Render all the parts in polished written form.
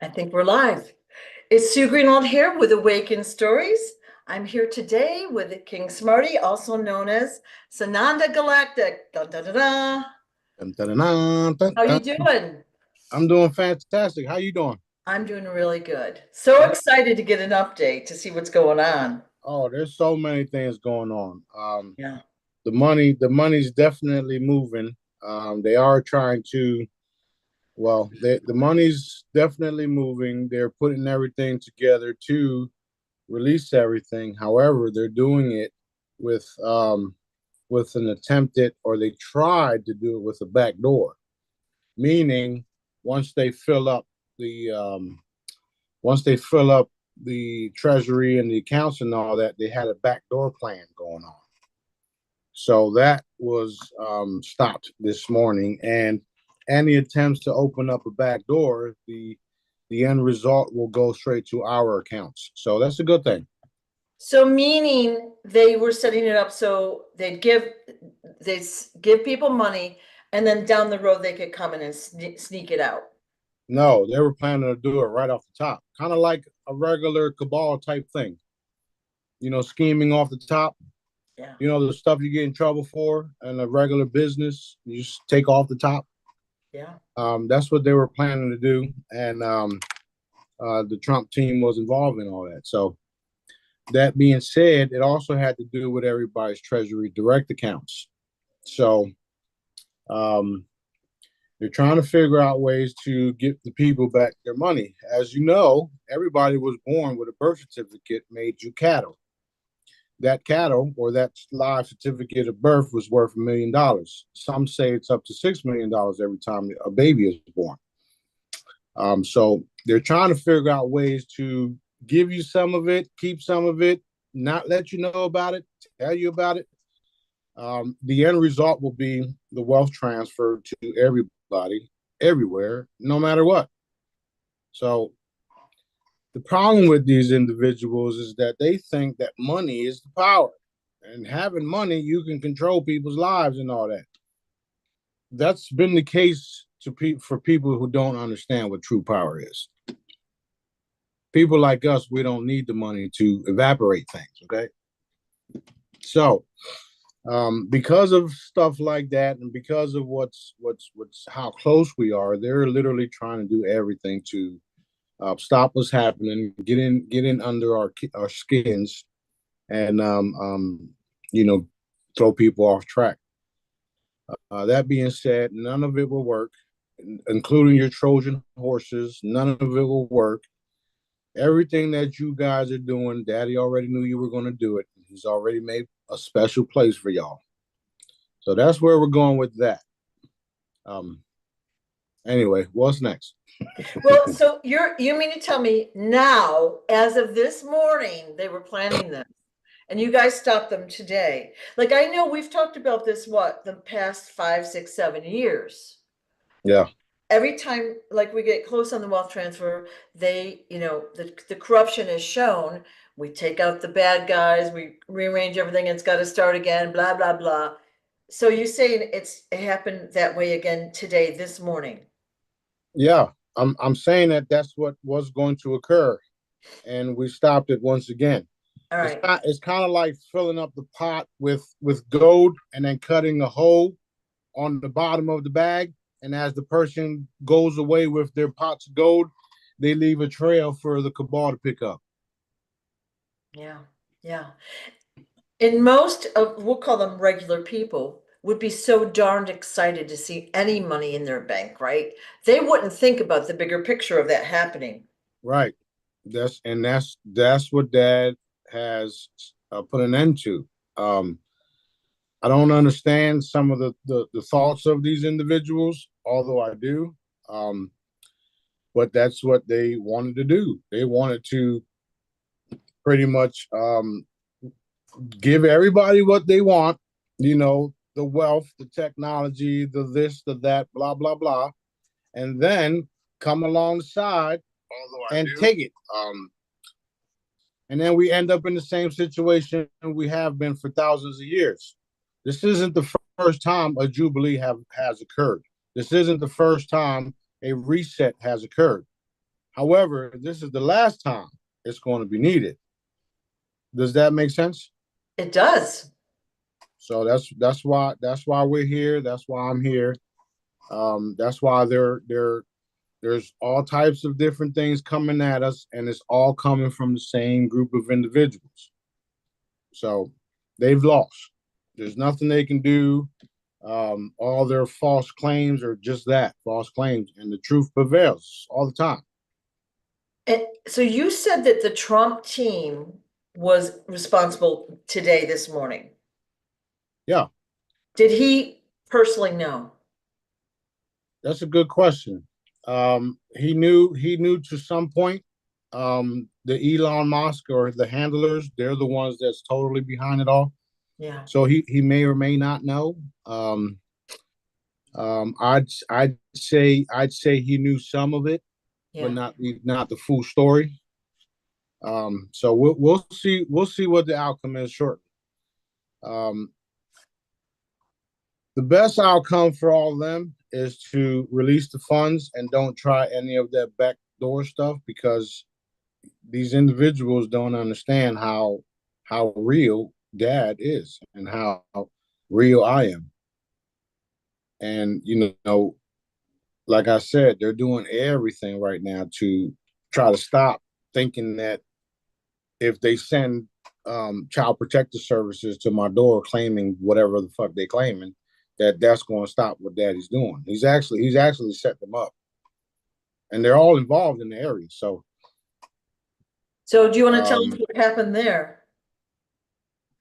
I think we're live. It's Sue Greenwald here with Awakened Stories. I'm here today with King Smarty, also known as Sananda Galactic. Dun, dun, dun, dun. Dun, dun, dun, dun, dun, How you dun. doing? I'm doing fantastic. How you doing? I'm doing really good. So Yeah. excited to get an update to see what's going on. Oh, there's so many things going on. Yeah. The money's definitely moving. They are trying to. Well, the money's definitely moving. They're putting everything together to release everything. However, they're doing it with with an attempted, or they tried to do it with a backdoor, meaning once they fill up the once they fill up the treasury and the accounts and all that, they had a backdoor plan going on. So that was stopped this morning, and any attempts to open up a back door, the end result will go straight to our accounts. So that's a good thing. So meaning they were setting it up so they'd give people money, and then down the road they could come in and sneak it out. No, they were planning to do it right off the top, kind of like a regular cabal type thing. Scheming off the top. Yeah. The stuff you get in trouble for in a regular business, you just take off the top. Yeah. That's what they were planning to do, and the Trump team was involved in all that. So that being said, it also had to do with everybody's Treasury direct accounts. So um, they're trying to figure out ways to get the people back their money. As you know, everybody was born with a birth certificate made you cattle. That cattle, or that live certificate of birth, was worth $1 million. Some say it's up to $6 million every time a baby is born. So they're trying to figure out ways to give you some of it, keep some of it, not let you know about it, tell you about it. The end result will be the wealth transfer to everybody, everywhere, no matter what. So the problem with these individuals is that they think that money is the power, and having money, you can control people's lives and all that. That's been the case for people who don't understand what true power is. People like us, we don't need the money to evaporate things. Okay, so because of stuff like that, and because of what's how close we are, they're literally trying to do everything to stop what's happening, get in under our skins, and you know, throw people off track. That being said, none of it will work, including your Trojan horses. None of it will work. Everything that you guys are doing, Daddy already knew you were going to do it. He's already made a special place for y'all. So that's where we're going with that. Um. Anyway, what's next? Well, so you mean to tell me now, as of this morning, they were planning this, and you guys stopped them today? Like, I know we've talked about this, what, the past 5, 6, 7 years. Yeah. Every time, like, we get close on the wealth transfer, the corruption is shown. We take out the bad guys, we rearrange everything, it's got to start again, blah, blah, blah. So you're saying it happened that way again today, this morning? Yeah. I'm saying that that's what was going to occur, and we stopped it once again. All It's right. not. It's kind of like filling up the pot with gold and then cutting a hole on the bottom of the bag. And as the person goes away with their pots of gold, they leave a trail for the cabal to pick up. Yeah. Yeah. And most of, we'll call them regular people, would be so darned excited to see any money in their bank, right? They wouldn't think about the bigger picture of that happening. Right. That's what Dad has put an end to. Um, I don't understand some of the thoughts of these individuals, although I do. Um, but that's what they wanted to do. They wanted to pretty much give everybody what they want, the wealth, the technology, the this, the that, blah, blah, blah, and then come alongside and take it. And then we end up in the same situation we have been for thousands of years. This isn't the first time a jubilee has occurred. This isn't the first time a reset has occurred. However, this is the last time it's going to be needed. Does that make sense? It does. So that's why we're here. That's why I'm here. That's why there's all types of different things coming at us, and it's all coming from the same group of individuals. So they've lost. There's nothing they can do. All their false claims are just that, false claims, and the truth prevails all the time. And so you said that the Trump team was responsible today, this morning. Yeah, Did he personally know? that's a good question. He knew to some point. The Elon Musk or the handlers, they're the ones that's totally behind it all. Yeah. So he may or may not know. I'd say he knew some of it, but Yeah. not the full story. So we'll see what the outcome is shortly. Um, the best outcome for all of them is to release the funds and don't try any of that backdoor stuff, because these individuals don't understand how real dad is and how real I am. And like I said, they're doing everything right now to try to stop thinking that if they send child protective services to my door claiming whatever the fuck they claiming, that's going to stop what daddy's doing. He's actually set them up, and they're all involved in the area. So do you want to tell us Um, what happened there?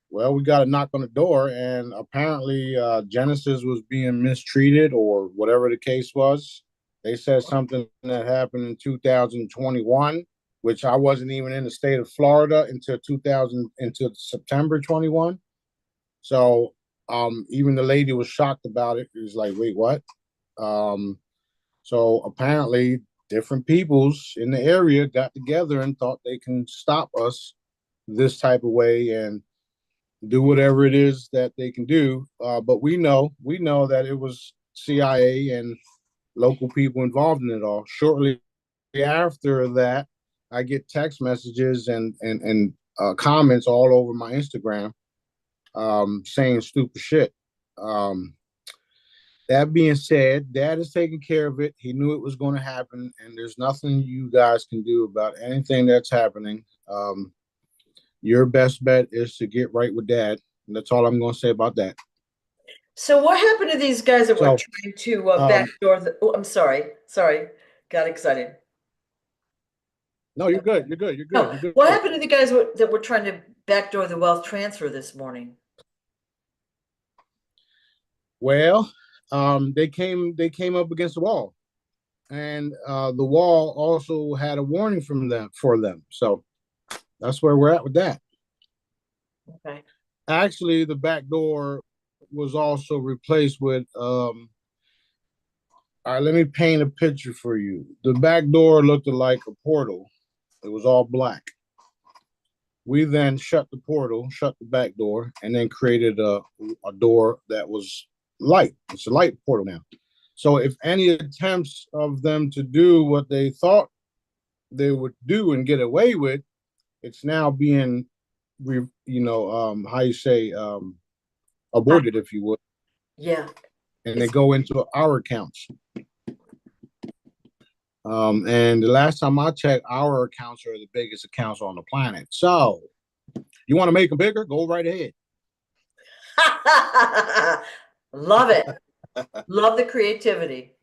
well, we got a knock on the door, and apparently Genesis was being mistreated or whatever the case was. They said something that happened in 2021, which I wasn't even in the state of Florida until September 21. So even the lady was shocked about it. It was like, wait, what? Um, so apparently different peoples in the area got together and thought they can stop us this type of way and do whatever it is that they can do. But we know that it was CIA and local people involved in it all. Shortly after that, I get text messages and comments all over my Instagram saying stupid shit. Um, that being said, Dad is taking care of it. He knew it was going to happen, and there's nothing you guys can do about anything that's happening. Your best bet is to get right with Dad. That's all I'm going to say about that. So what happened to these guys that were So, trying to um, backdoor the, oh, I'm sorry, got excited. no, you're good. You're good. You're good. No, You're what good. happened to the guys that were trying to backdoor the wealth transfer this morning? Well, they came up against the wall, and the wall also had a warning from them for them. So that's where we're at with that. Okay. Actually, the back door was also replaced with all right, let me paint a picture for you. The back door looked like a portal. It was all black. We then shut the portal, shut the back door, and then created a door that was light. It's a light portal now. So if any attempts of them to do what they thought they would do and get away with, it's now being, how you say, aborted, if you would, Yeah. and they It's go into our accounts. And the last time I checked, our accounts are the biggest accounts on the planet. So you want to make them bigger? Go right ahead. love it. Love the creativity.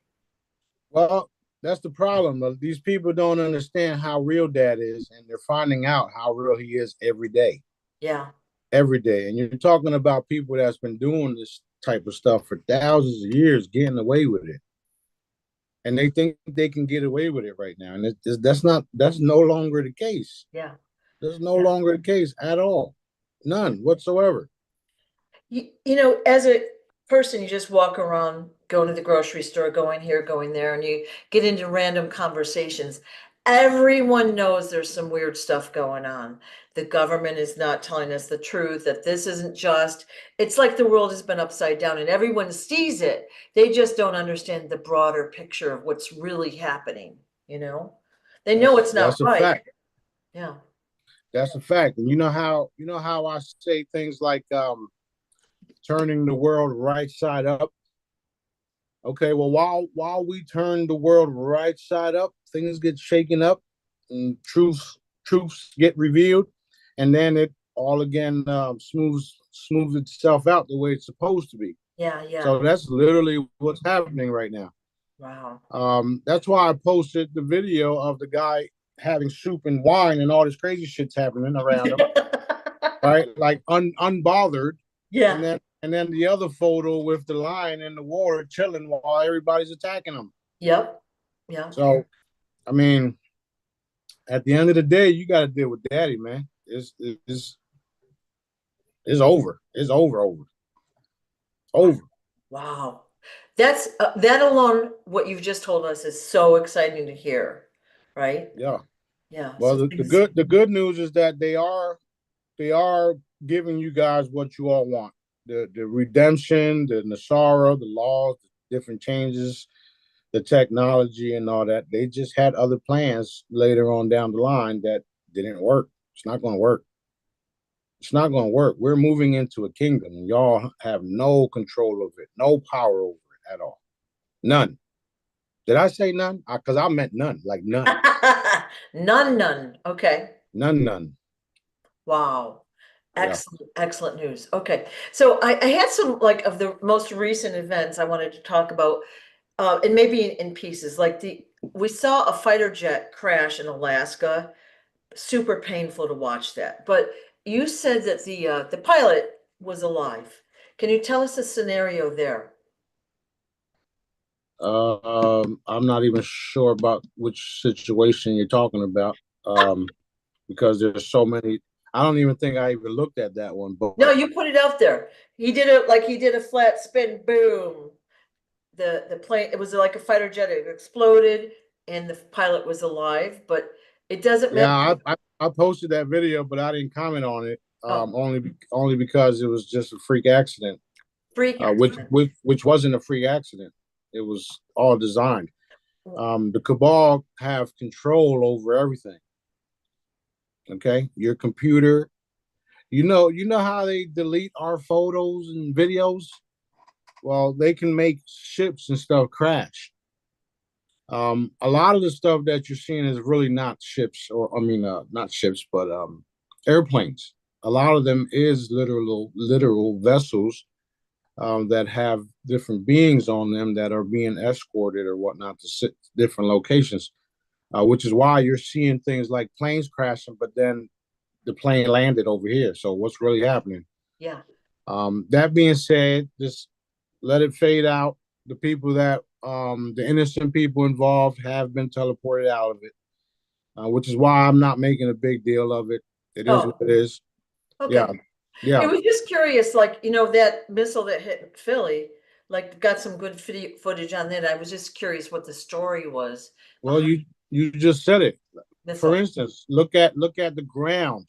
Well, that's the problem. These people don't understand how real dad is, and they're finding out how real he is every day. Yeah. Every day. And you're talking about people that's been doing this type of stuff for thousands of years, getting away with it. And they think they can get away with it right now. And that's no longer the case. Yeah. That's no Yeah. longer the case at all. None whatsoever. As a person, you just walk around, going to the grocery store, going here, going there, and you get into random conversations. Everyone knows there's some weird stuff going on. The government is not telling us the truth, that this isn't just, it's like the world has been upside down and everyone sees it. They just don't understand the broader picture of what's really happening, you know? They know it's not That's a right. fact. Yeah. That's a fact. And you know how I say things like turning the world right side up. Okay, well, while we turn the world right side up, things get shaken up, and truths get revealed, and then it all again smooths itself out the way it's supposed to be. Yeah, yeah. So that's literally what's happening right now. Wow. That's why I posted the video of the guy having soup and wine and all this crazy shit's happening around him, right? Like unbothered, Yeah. and then the other photo with the lion in the water chilling while everybody's attacking him. Yep. Yeah. So I mean, at the end of the day, you got to deal with daddy, man. It's over. It's over. Wow. That's that alone, what you've just told us is so exciting to hear, right? Yeah. Yeah. Well, So things, the good news is that they are giving you guys what you all want. The redemption, the Nasara, the laws, the different changes, the technology and all that. They just had other plans later on down the line that didn't work. It's not going to work. It's not going to work. We're moving into a kingdom. And y'all have no control of it, no power over it at all. None. Did I say none? Because I meant none, like none. none. Okay. None. Wow. Yeah. Excellent, excellent news. Okay. So I had some like of the most recent events I wanted to talk about, and maybe in pieces. Like we saw a fighter jet crash in Alaska. Super painful to watch that. But you said that the pilot was alive. Can you tell us the scenario there? I'm not even sure about which situation you're talking about, because there's so many. I don't even think I even looked at that one. No, But you put it out there. He did it like he did a flat spin, boom. The plane, it was like a fighter jet, it exploded and the pilot was alive, but it doesn't matter. yeah, I posted that video, but I didn't comment on it. Oh, Only because it was just a freak accident, freak accident. which wasn't a freak accident. It was all designed. The cabal have control over everything. Okay, your computer. You know how they delete our photos and videos. Well, they can make ships and stuff crash. A lot of the stuff that you're seeing is really not ships, or I mean, not ships, but airplanes. A lot of them is literal vessels that have different beings on them that are being escorted or whatnot to different locations. Which is why you're seeing things like planes crashing, but then the plane landed over here. So what's really happening? Yeah. That being said, just let it fade out. The people that the innocent people involved have been teleported out of it, which is why I'm not making a big deal of it. It is what Oh, it is. okay. Yeah, It yeah. was just curious, like, that missile that hit Philly, like, got some good footage on that. I was just curious what the story was Well, behind you just said it. the For missile. instance, look at the ground.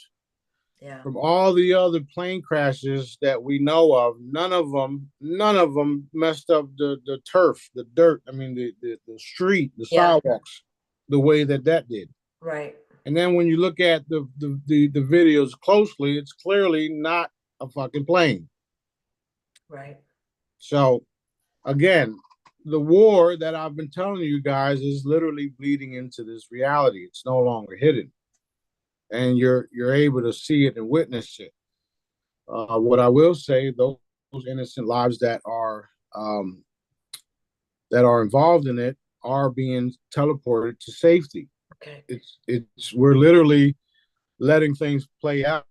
Yeah. From all the other plane crashes that we know of, none of them messed up the turf, the dirt. I mean, the street, the Yeah. sidewalks, the way that did. Right. And then when you look at the videos closely, it's clearly not a fucking plane. Right. So again, the war that I've been telling you guys is literally bleeding into this reality. It's no longer hidden, and you're able to see it and witness it. What I will say, those innocent lives that are involved in it are being teleported to safety. Okay. It's we're literally letting things play out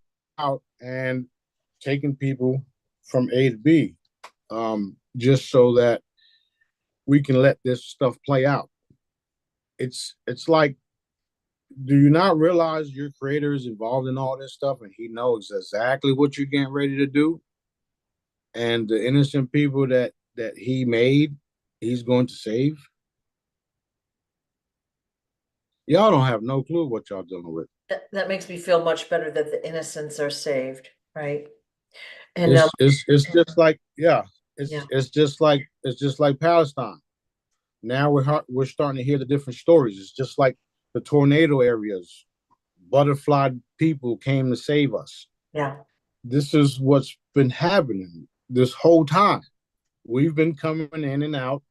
and taking people from A to B, just so that we can let this stuff play out. It's like, do you not realize your creator is involved in all this stuff and he knows exactly what you're getting ready to do? And the innocent people that he made, he's going to save. Y'all don't have no clue what y'all dealing with. That makes me feel much better that the innocents are saved, right? And It's just like, yeah, yeah. it's just like Palestine. Now we're starting to hear the different stories. It's just like the tornado areas. Butterfly people came to save us. Yeah. This is what's been happening this whole time. We've been coming in and out,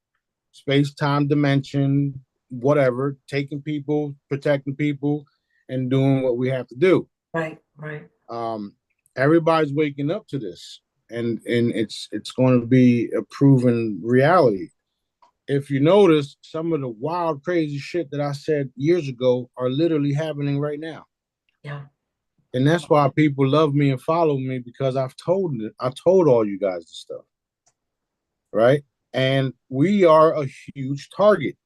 space time dimension, whatever, taking people, protecting people, and doing what we have to do. Right, right. Everybody's waking up to this, and it's going to be a proven reality. If you notice, some of the wild, crazy shit that I said years ago are literally happening right now. Yeah. And that's why people love me and follow me, because I told all you guys this stuff, right? And we are a huge target.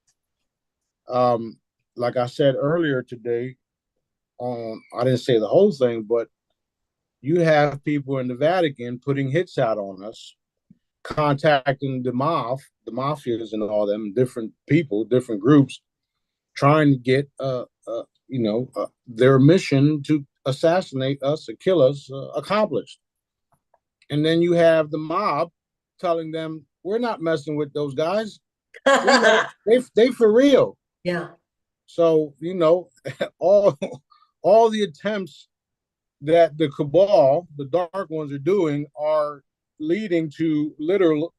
Um, like I said earlier today, I didn't say the whole thing, but you have people in the Vatican putting hits out on us, contacting the mafias and all them different people, different groups, trying to get their mission to assassinate us or kill us accomplished. And then you have the mob telling them, we're not messing with those guys. We know they for real. Yeah. So, all all the attempts that the cabal, the dark ones, are doing are leading to literal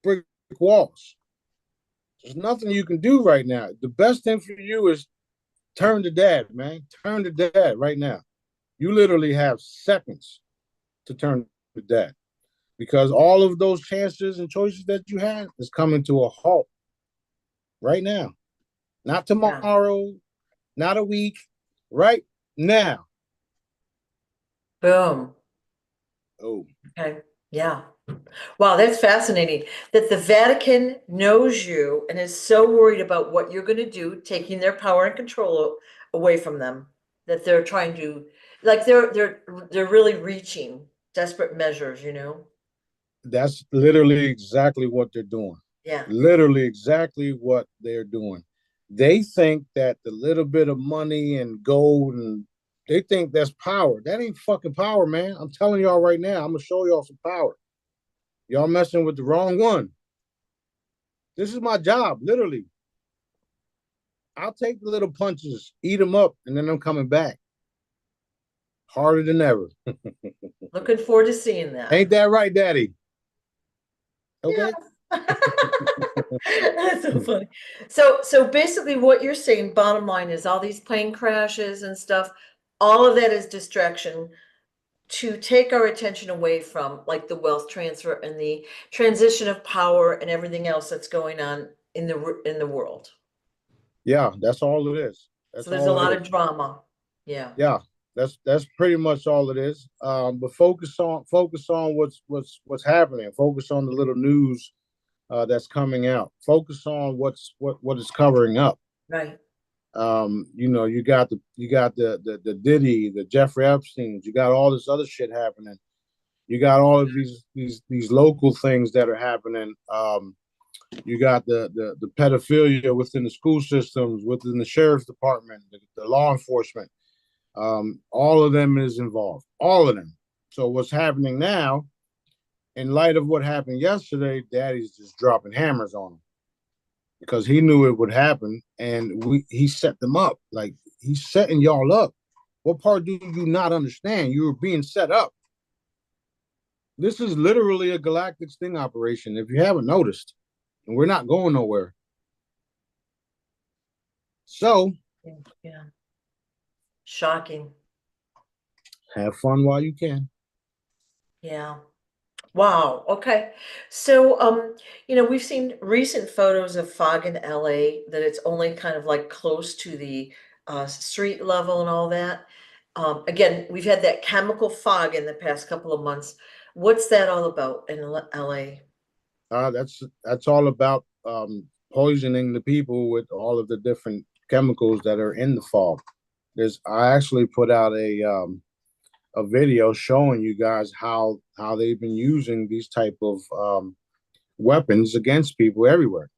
brick walls. There's nothing you can do right now. The best thing for you is turn to dad, man. Turn to dad right now. You literally have seconds to turn to dad, because all of those chances and choices that you had is coming to a halt right now. Not tomorrow, not a week, right now. Boom. Oh, Okay. Yeah. Wow, that's fascinating that the Vatican knows you and is so worried about what you're going to do, taking their power and control away from them, that they're trying to, like, they're really reaching desperate measures, you know? that's literally exactly what they're doing. Yeah. Literally exactly what they're doing. They think that the little bit of money and gold, and they think that's power. That ain't fucking power, man. I'm telling y'all right now, I'm gonna show y'all some power. Y'all messing with the wrong one. This is my job, literally. I'll take the little punches, eat them up, and then I'm coming back. Harder than ever. Looking forward to seeing that. Ain't that right, Daddy? Okay. Yeah. That's so funny. So basically what you're saying, bottom line is all these plane crashes and stuff, all of that is distraction to take our attention away from like the wealth transfer and the transition of power and everything else that's going on in the world. Yeah, that's all it is. So That's there's a all it lot is. of drama. Yeah. Yeah, that's pretty much all it is. But focus on what's happening. Focus on the little news that's coming out. Focus on what is covering up. Right. You got the Diddy, the Jeffrey Epsteins. You got all this other shit happening. You got all of these local things that are happening. You got the pedophilia within the school systems, within the sheriff's department, the law enforcement. All of them is involved. All of them. So what's happening now, in light of what happened yesterday, Daddy's just dropping hammers on them because he knew it would happen, and he set them up. Like, he's setting y'all up. What part do you not understand? You were being set up. This is literally a galactic sting operation, if you haven't noticed, and we're not going nowhere. So, Yeah. Shocking. have fun while you can. Yeah. Wow. Okay. So, we've seen recent photos of fog in LA that it's only kind of like close to the street level and all that. Again, we've had that chemical fog in the past couple of months. What's that all about in LA? That's all about poisoning the people with all of the different chemicals that are in the fog. I actually put out a video showing you guys how they've been using these type of weapons against people everywhere,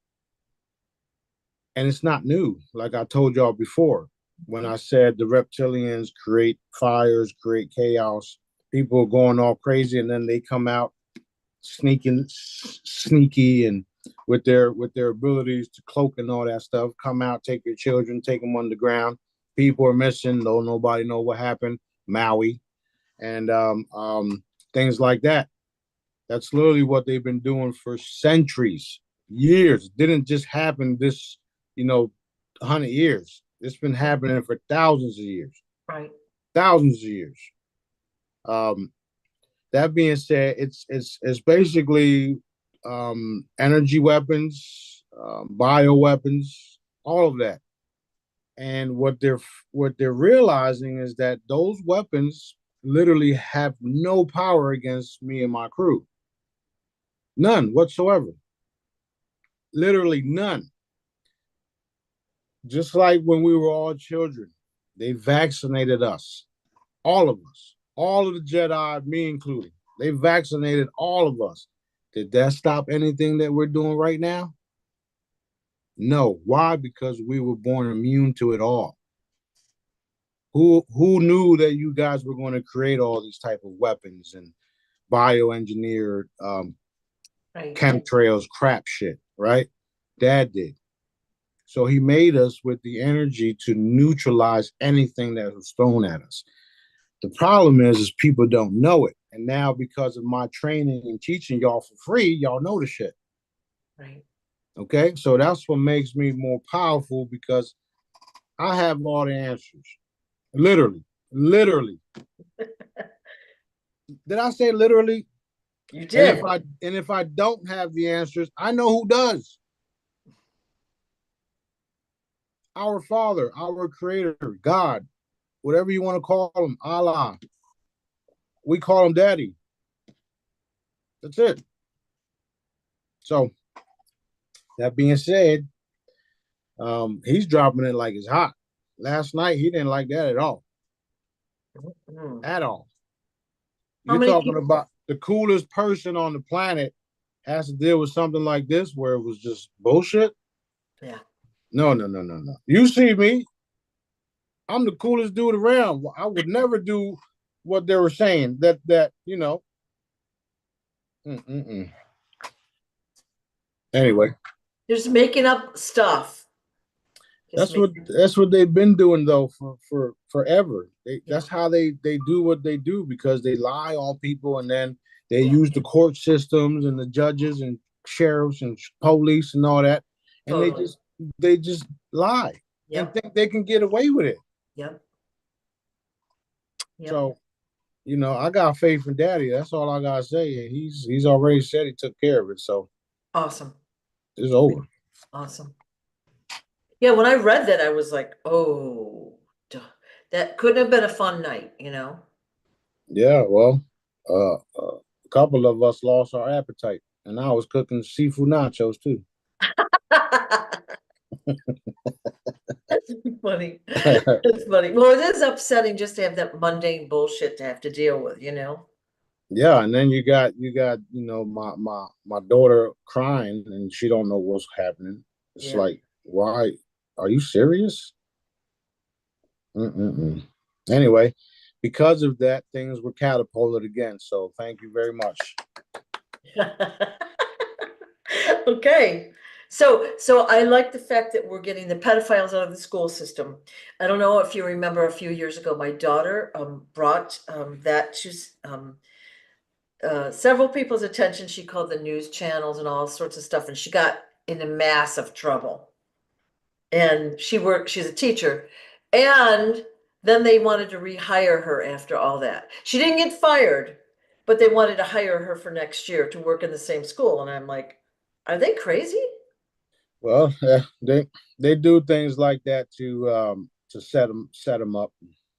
and it's not new. Like I told y'all before, when I said the reptilians create fires, create chaos, people are going all crazy, and then they come out sneaky and with their abilities to cloak and all that stuff. Come out, take your children, take them underground. People are missing, though nobody know what happened. Maui and things like that. That's literally what they've been doing for centuries, years. It didn't just happen this, 100 years. It's been happening for thousands of years. Right. Thousands of years. Um, that being said, it's basically energy weapons, bio weapons, all of that. And what they're realizing is that those weapons literally have no power against me and my crew. None whatsoever. Literally none. Just like when we were all children, they vaccinated us, all of us, all of the Jedi, me included. They vaccinated all of us. Did that stop anything that we're doing right now? No. Why? Because we were born immune to it all. Who knew that you guys were going to create all these type of weapons and bioengineered Right. chemtrails, crap shit, right? Dad did. So he made us with the energy to neutralize anything that was thrown at us. The problem is people don't know it. And now because of my training and teaching y'all for free, y'all know the shit. Right. Okay. So that's what makes me more powerful because I have all the answers. Literally. Literally. Did I say literally? You And did. if I don't have the answers, I know who does. Our Father, our Creator, God, whatever you want to call him, Allah. We call him Daddy. That's it. So that being said, he's dropping it like it's hot. Last night he didn't like that at all. Mm. At all. How You're many talking people? about the coolest person on the planet has to deal with something like this where it was just bullshit. Yeah. No, no, no, no, no. You see me. I'm the coolest dude around. I would never do what they were saying. That. Mm-mm-mm. Anyway, They're just making up stuff. Just that's make. what they've been doing though for forever. Yeah. That's how they do what they do because they lie on people and then they Yeah. use the court systems and the judges and sheriffs and police and all that, and Totally. they just lie and Yep. think they can get away with it. Yep. Yep. So I got faith in Daddy. That's all I gotta say. And he's already said he took care of it, so Awesome. it's over. Awesome. Yeah, when I read that, I was like, oh, that couldn't have been a fun night, you know? Yeah, well, a couple of us lost our appetite, and I was cooking seafood nachos too. That's funny. That's funny. Well, it is upsetting just to have that mundane bullshit to have to deal with, you know? Yeah, and then you got my daughter crying, and she don't know what's happening. It's Yeah. like, why? Are you serious? Mm-mm-mm. Anyway, because of that, things were catapulted again. So thank you very much. Okay. So I like the fact that we're getting the pedophiles out of the school system. I don't know if you remember a few years ago, my daughter brought that to several people's attention. She called the news channels and all sorts of stuff, and she got into massive trouble. And she's a teacher. And then they wanted to rehire her after all that. She didn't get fired, but they wanted to hire her for next year to work in the same school. And I'm like, are they crazy? Well, they do things like that to set them up.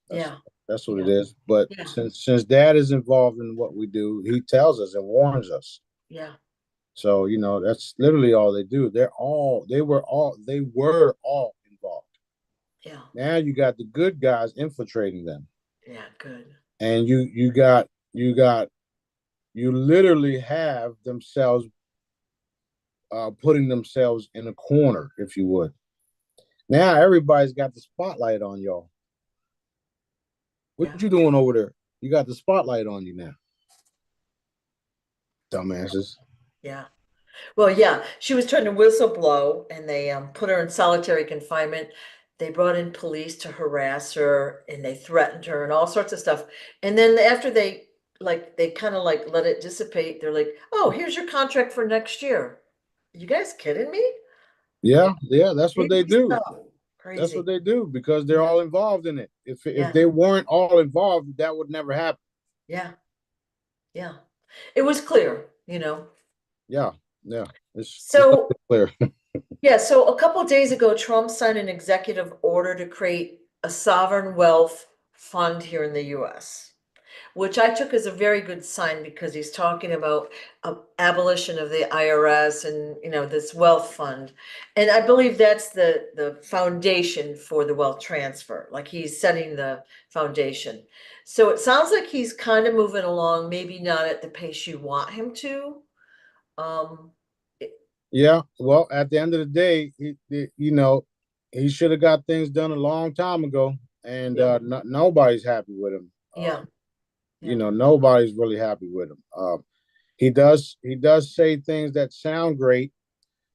That's Yeah. that's what it Yeah. is. But Yeah. since Dad is involved in what we do, he tells us and warns us. Yeah. So that's literally all they do. They were all involved. Yeah. Now you got the good guys infiltrating them, Yeah. Good. and you literally have themselves putting themselves in a corner, if you would. Now everybody's got the spotlight on y'all. What Yeah. you doing over there? You got the spotlight on you now. Dumbasses. Yeah. Well, yeah, she was trying to whistleblow and they put her in solitary confinement. They brought in police to harass her and they threatened her and all sorts of stuff. And then after they kind of like let it dissipate, they're like, "Oh, here's your contract for next year." You guys kidding me? Yeah, yeah, that's what they Crazy do. stuff. That's what Crazy. they do because they're Yeah. all involved in it. If Yeah. they weren't all involved, that would never happen. Yeah. Yeah. It was clear. Yeah, yeah. It's So clear. yeah, so a couple of days ago, Trump signed an executive order to create a sovereign wealth fund here in the US, which I took as a very good sign because he's talking about abolition of the IRS and this wealth fund. And I believe that's the foundation for the wealth transfer. Like he's setting the foundation. So it sounds like he's kind of moving along, maybe not at the pace you want him to. Um, it- Yeah, well, at the end of the day, he should have got things done a long time ago, and yeah, nobody's happy with him. yeah, yeah. Nobody's really happy with him. He does say things that sound great.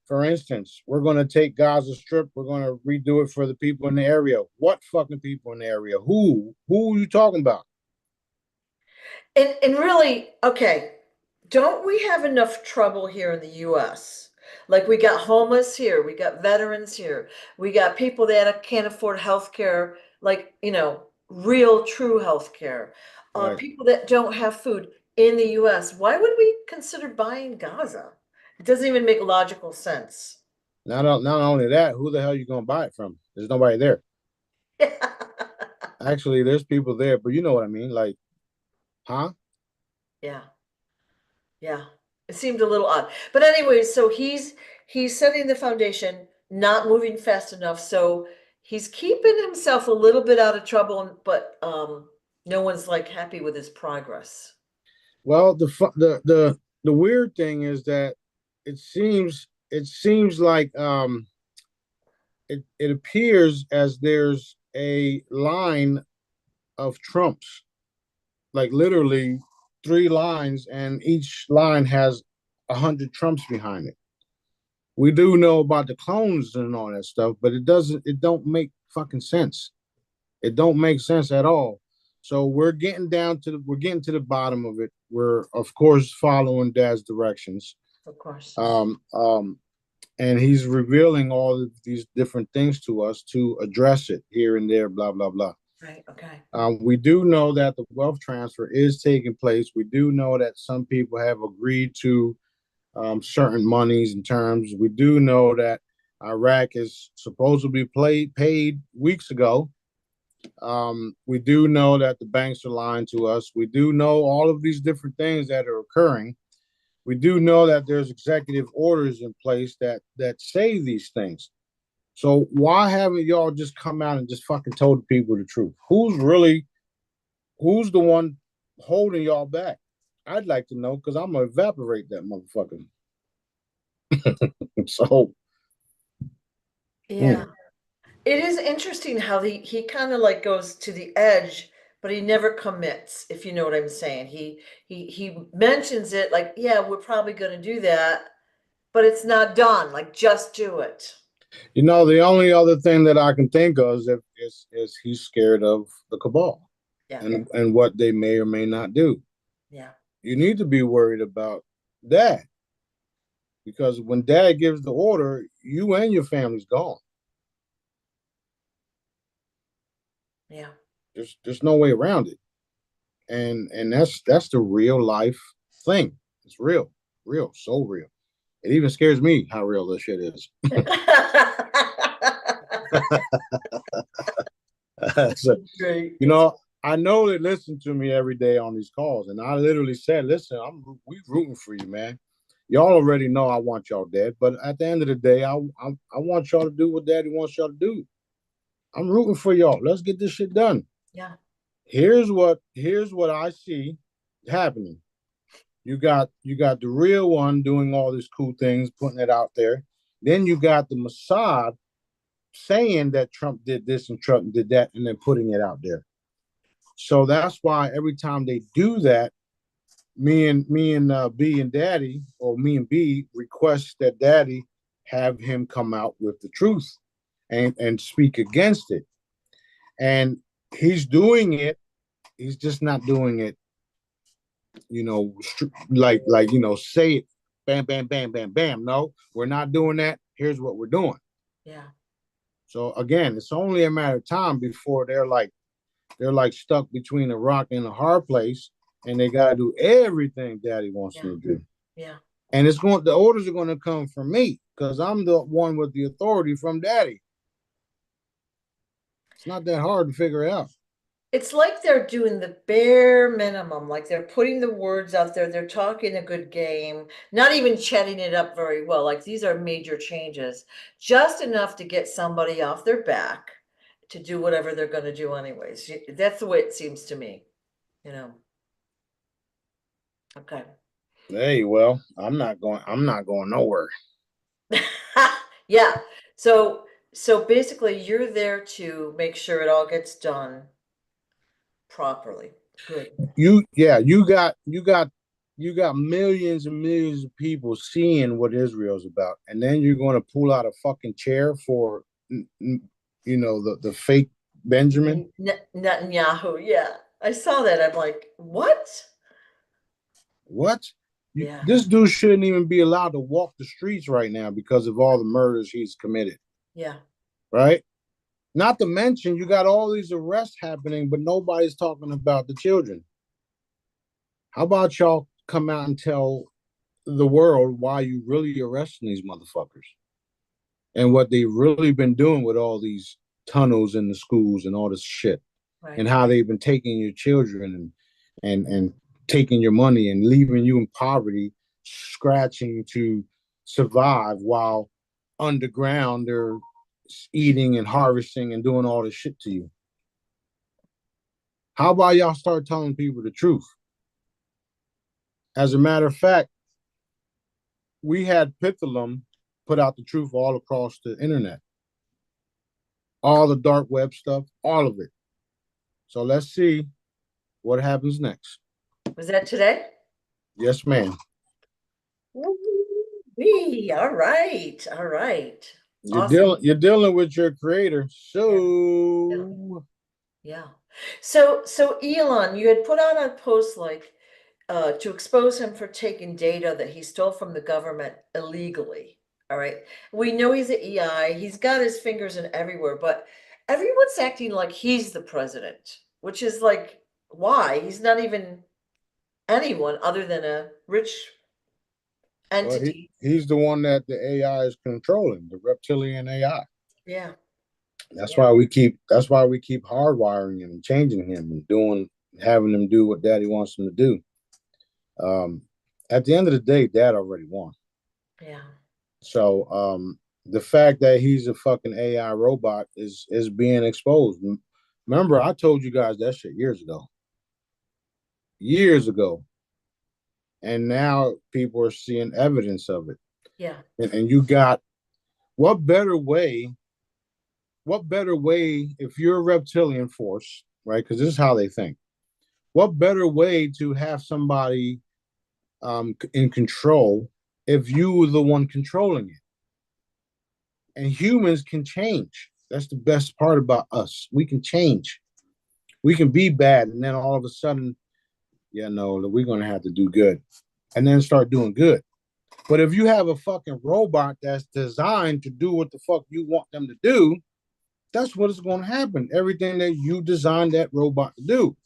For instance, we're going to take Gaza Strip. We're going to redo it for the people in the area. What fucking people in the area? Who are you talking about? And really, okay, don't we have enough trouble here in the US? Like we got homeless here, we got veterans here, we got people that can't afford health care, like, real true health care. Right. People that don't have food in the US. Why would we consider buying Gaza? It doesn't even make logical sense. Not only that, who the hell are you going to buy it from? There's nobody there. Actually, there's people there, but you know what I mean. Like, huh? Yeah. Yeah, it seemed a little odd. But anyway, so he's setting the foundation, not moving fast enough. So he's keeping himself a little bit out of trouble, but no one's like happy with his progress. Well, the weird thing is that it seems like it appears as there's a line of Trumps, like literally three lines, and each line has 100 Trumps behind it. We do know about the clones and all that stuff, but it don't make fucking sense. It don't make sense at all. So we're getting to the bottom of it. We're of course following Dad's directions. Of course. Um, um, and he's revealing all of these different things to us to address it here and there, blah, blah, blah. Right. Okay. We do know that the wealth transfer is taking place. We do know that some people have agreed to certain monies and terms. We do know that Iraq is supposedly paid weeks ago. We do know that the banks are lying to us. We do know all of these different things that are occurring. We do know that there's executive orders in place that say these things. So why haven't y'all just come out and just fucking told the people the truth? Who's the one holding y'all back? I'd like to know because I'm gonna evaporate that motherfucker. So Yeah. hmm. It is interesting how he kind of like goes to the edge, but he never commits, if you know what I'm saying. He mentions it like, yeah, we're probably going to do that, but it's not done. Like, just do it. The only other thing that I can think of is he's scared of the cabal Yeah. and what they may or may not do. Yeah. You need to be worried about that because when Dad gives the order, you and your family's gone. Yeah. There's no way around it, and that's the real life thing. It's real, so real. It even scares me how real this shit is. So, Great. you know, I know they listen to me every day on these calls, and I literally said, "Listen, we rooting for you, man. Y'all already know I want y'all dead, but at the end of the day, I want y'all to do what Daddy wants y'all to do. I'm rooting for y'all. Let's get this shit done. Yeah. Here's what I see happening. You got the real one doing all these cool things, putting it out there. Then you got the Mossad saying that Trump did this and Trump did that, and then putting it out there. So that's why every time they do that, me and B and Daddy, or me and B, request that Daddy have him come out with the truth and speak against it. And he's doing it. He's just not doing it, say it, bam, bam, bam, bam, bam. No, we're not doing that. Here's what we're doing. Yeah. So again, it's only a matter of time before they're like stuck between a rock and a hard place, and they got to do everything Daddy wants Yeah. them to do. Yeah. And the orders are going to come from me because I'm the one with the authority from Daddy. It's not that hard to figure it out. It's like they're doing the bare minimum, like they're putting the words out there, they're talking a good game, not even chatting it up very well. Like these are major changes, just enough to get somebody off their back to do whatever they're going to do anyways. That's the way it seems to me, you know. Okay. Hey, well, I'm not going nowhere. Yeah. So basically you're there to make sure it all gets done properly. Good. You got millions and millions of people seeing what Israel's about, and then you're going to pull out a fucking chair for the fake Benjamin. Netanyahu. Yeah. I saw that. I'm like, what? What? Yeah. This dude shouldn't even be allowed to walk the streets right now because of all the murders he's committed. Yeah. Right? Not to mention, you got all these arrests happening, but nobody's talking about the children. How about y'all come out and tell the world why you really arresting these motherfuckers and what they've really been doing with all these tunnels in the schools and all this shit, Right. and how they've been taking your children and taking your money and leaving you in poverty, scratching to survive while underground they're eating and harvesting and doing all this shit to you. How about y'all start telling people the truth? As a matter of fact, we had Pithalum put out the truth all across the internet, all the dark web stuff, all of it. So let's see what happens next. Was that today? Yes, ma'am. Wee. All right. All right. You're Awesome. you're dealing with your creator. So yeah. So Elon, you had put out a post like to expose him for taking data that he stole from the government illegally. All right. We know he's an EI. He's got his fingers in everywhere, but everyone's acting like he's the president, which is like, why? He's not even anyone other than a rich Well, entity. he's the one that the AI is controlling, the reptilian AI. Yeah. That's Yeah. why we keep hardwiring him and changing him and having him do what Daddy wants him to do. At the end of the day, Dad already won. Yeah. So the fact that he's a fucking AI robot is being exposed. Remember, I told you guys that shit years ago. Years ago. And now people are seeing evidence of it. Yeah. And you got what better way if you're a reptilian force, right? Because this is how they think. What better way to have somebody in control if you were the one controlling it? And humans can change. That's the best part about us. We can change. We can be bad, and then all of a sudden, we're gonna have to do good, and then start doing good. But if you have a fucking robot that's designed to do what the fuck you want them to do, that's what is going to happen. Everything that you designed that robot to do.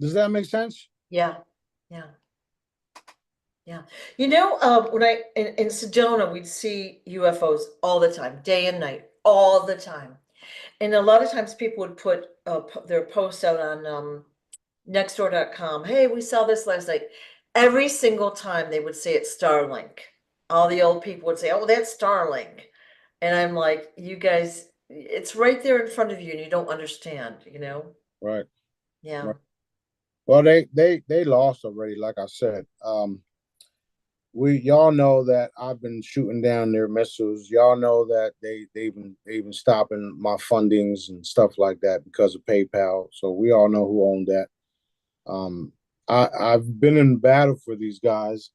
Does that make sense? Yeah. Yeah. Yeah. When in Sedona, we'd see UFOs all the time, day and night, all the time. And a lot of times people would put their posts out on nextdoor.com. Hey, we saw this last night. Every single time they would say it's Starlink. All the old people would say, oh, that's Starlink. And I'm like, you guys, it's right there in front of you and you don't understand, Right. Yeah. Right. Well, they lost already, like I said. Y'all know that I've been shooting down their missiles. Y'all know that they've been stopping my fundings and stuff like that because of PayPal. So we all know who owned that. I've been in battle for these guys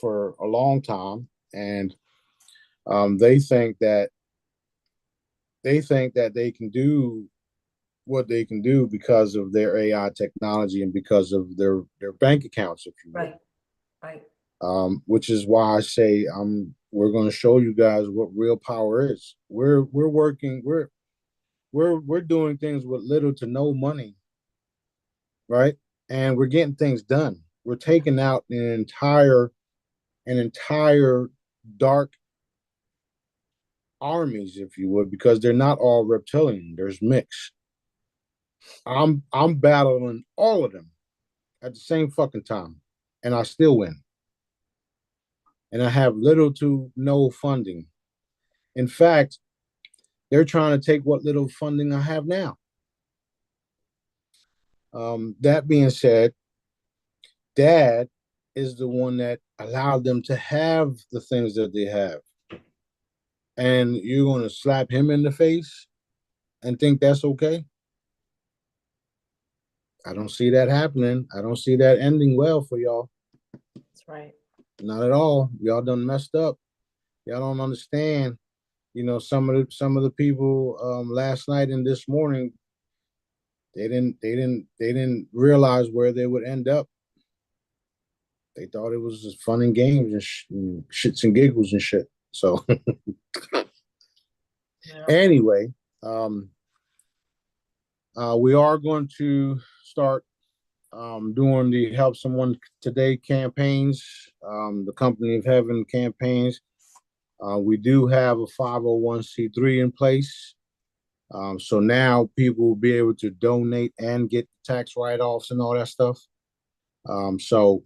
for a long time, and they think that they can do what they can do because of their AI technology and because of their bank accounts, if you will. Right, right. Which is why I say we're going to show you guys what real power is. We're working we're doing things with little to no money, right? And we're getting things done. We're taking out an entire dark armies, if you would, because they're not all reptilian. There's mix. I'm battling all of them at the same fucking time, and I still win. And I have little to no funding. In fact, they're trying to take what little funding I have now. That being said, Dad is the one that allowed them to have the things that they have. And you're going to slap him in the face and think that's okay? I don't see that happening. I don't see that ending well for y'all. That's right. Not at all. Y'all done messed up. Y'all don't understand. Some of the people last night and this morning, they didn't realize where they would end up. They thought it was just fun and games and shits and giggles and shit. So Yeah. anyway, we are going to start doing the Help Someone Today campaigns, the Company of Heaven campaigns. We do have a 501c3 in place. So now people will be able to donate and get tax write-offs and all that stuff. So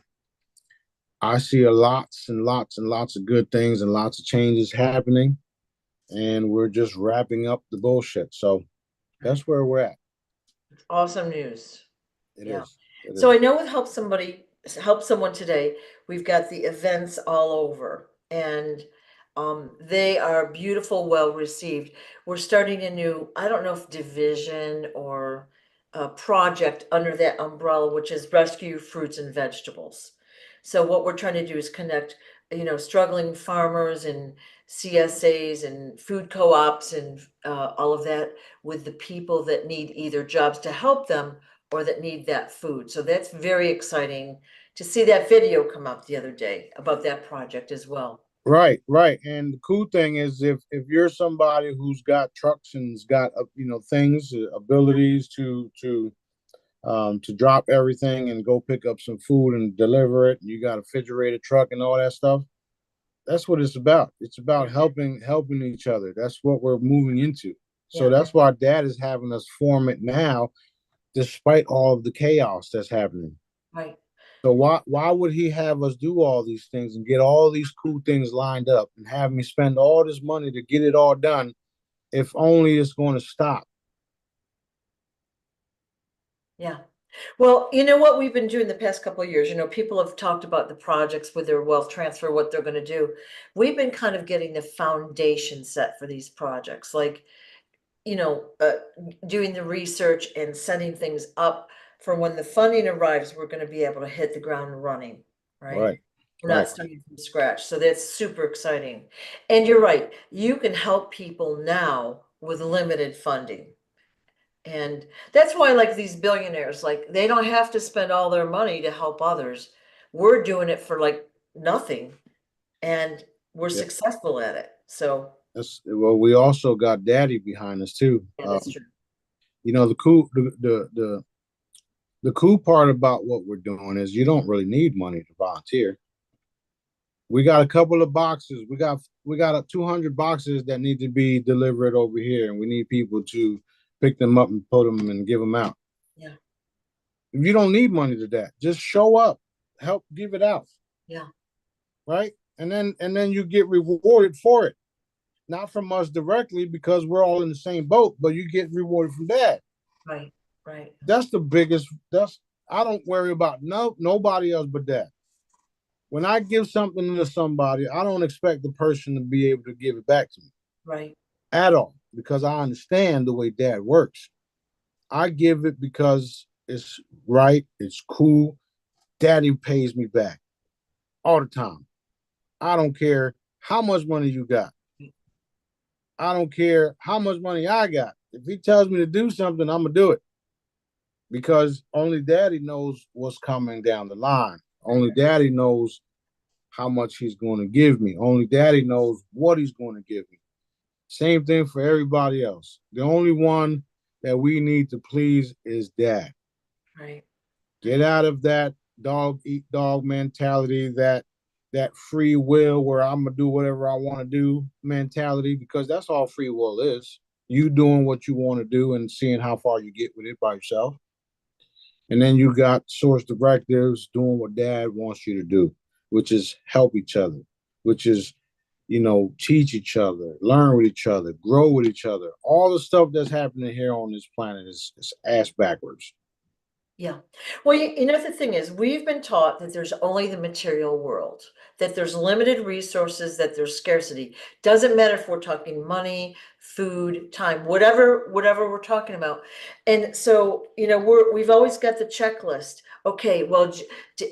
I see lots and lots and lots of good things and lots of changes happening. And we're just wrapping up the bullshit. So that's where we're at. Awesome news. It Yeah. is. It So I is. know with Help Someone Today, we've got the events all over, and they are beautiful, well received. We're starting a new, I don't know if division or a project under that umbrella, which is Rescue Fruits and Vegetables. So what we're trying to do is connect, struggling farmers and CSAs and food co-ops and all of that with the people that need either jobs to help them or that need that food. So that's very exciting to see that video come up the other day about that project as well. Right, right. And the cool thing is if you're somebody who's got trucks and's got things, abilities to drop everything and go pick up some food and deliver it, and you got a refrigerator truck and all that stuff. That's what it's about. It's about Yeah. helping each other. That's what we're moving into. So Yeah. that's why Dad is having us form it now, despite all of the chaos that's happening. Right. So why would he have us do all these things and get all these cool things lined up and have me spend all this money to get it all done if only it's going to stop? Yeah. Well, you know what we've been doing the past couple of years, people have talked about the projects with their wealth transfer, what they're going to do. We've been kind of getting the foundation set for these projects, like, you know, uh, doing the research and setting things up for when the funding arrives, we're going to be able to hit the ground running, right? Right, We're not right, starting from scratch. So that's super exciting. And you're right, you can help people now with limited funding. And that's why, like these billionaires, like they don't have to spend all their money to help others. We're doing it for like nothing, and we're yeah. successful at it. So, Well, we also got Daddy behind us too. yeah, that's true. The cool part about what we're doing is you don't really need money to volunteer. We got a couple of boxes. We got 200 boxes that need to be delivered over here, and we need people to pick them up and put them and give them out. Yeah, If you don't need money to that, just show up, help give it out, yeah, right? And then you get rewarded for it, not from us directly because we're all in the same boat, but you get rewarded from Dad. right, right. That's the biggest. That's I don't worry about nobody else but Dad. When I give something to somebody, I don't expect the person to be able to give it back to me Right. at all because I understand the way Dad works. I give it because it's right, it's cool, Daddy pays me back all the time. I don't care how much money you got. I don't care how much money I got. If he tells me to do something, I'm gonna do it because only Daddy knows what's coming down the line. Only Daddy knows how much he's going to give me. Only Daddy knows what he's going to give me. Same thing for everybody else. The only one that we need to please is Dad. Right. Get out of that dog eat dog mentality, that free will where I'm gonna do whatever I want to do mentality, because that's all free will is. You doing what you want to do and seeing how far you get with it by yourself. And then you got source directives doing what Dad wants you to do, which is help each other, which is, teach each other, learn with each other, grow with each other. All the stuff that's happening here on this planet is ass backwards. Yeah. Well, the thing is, we've been taught that there's only the material world, that there's limited resources, that there's scarcity. Doesn't matter if we're talking money, food, time, whatever we're talking about. And so, we've always got the checklist. Okay, well,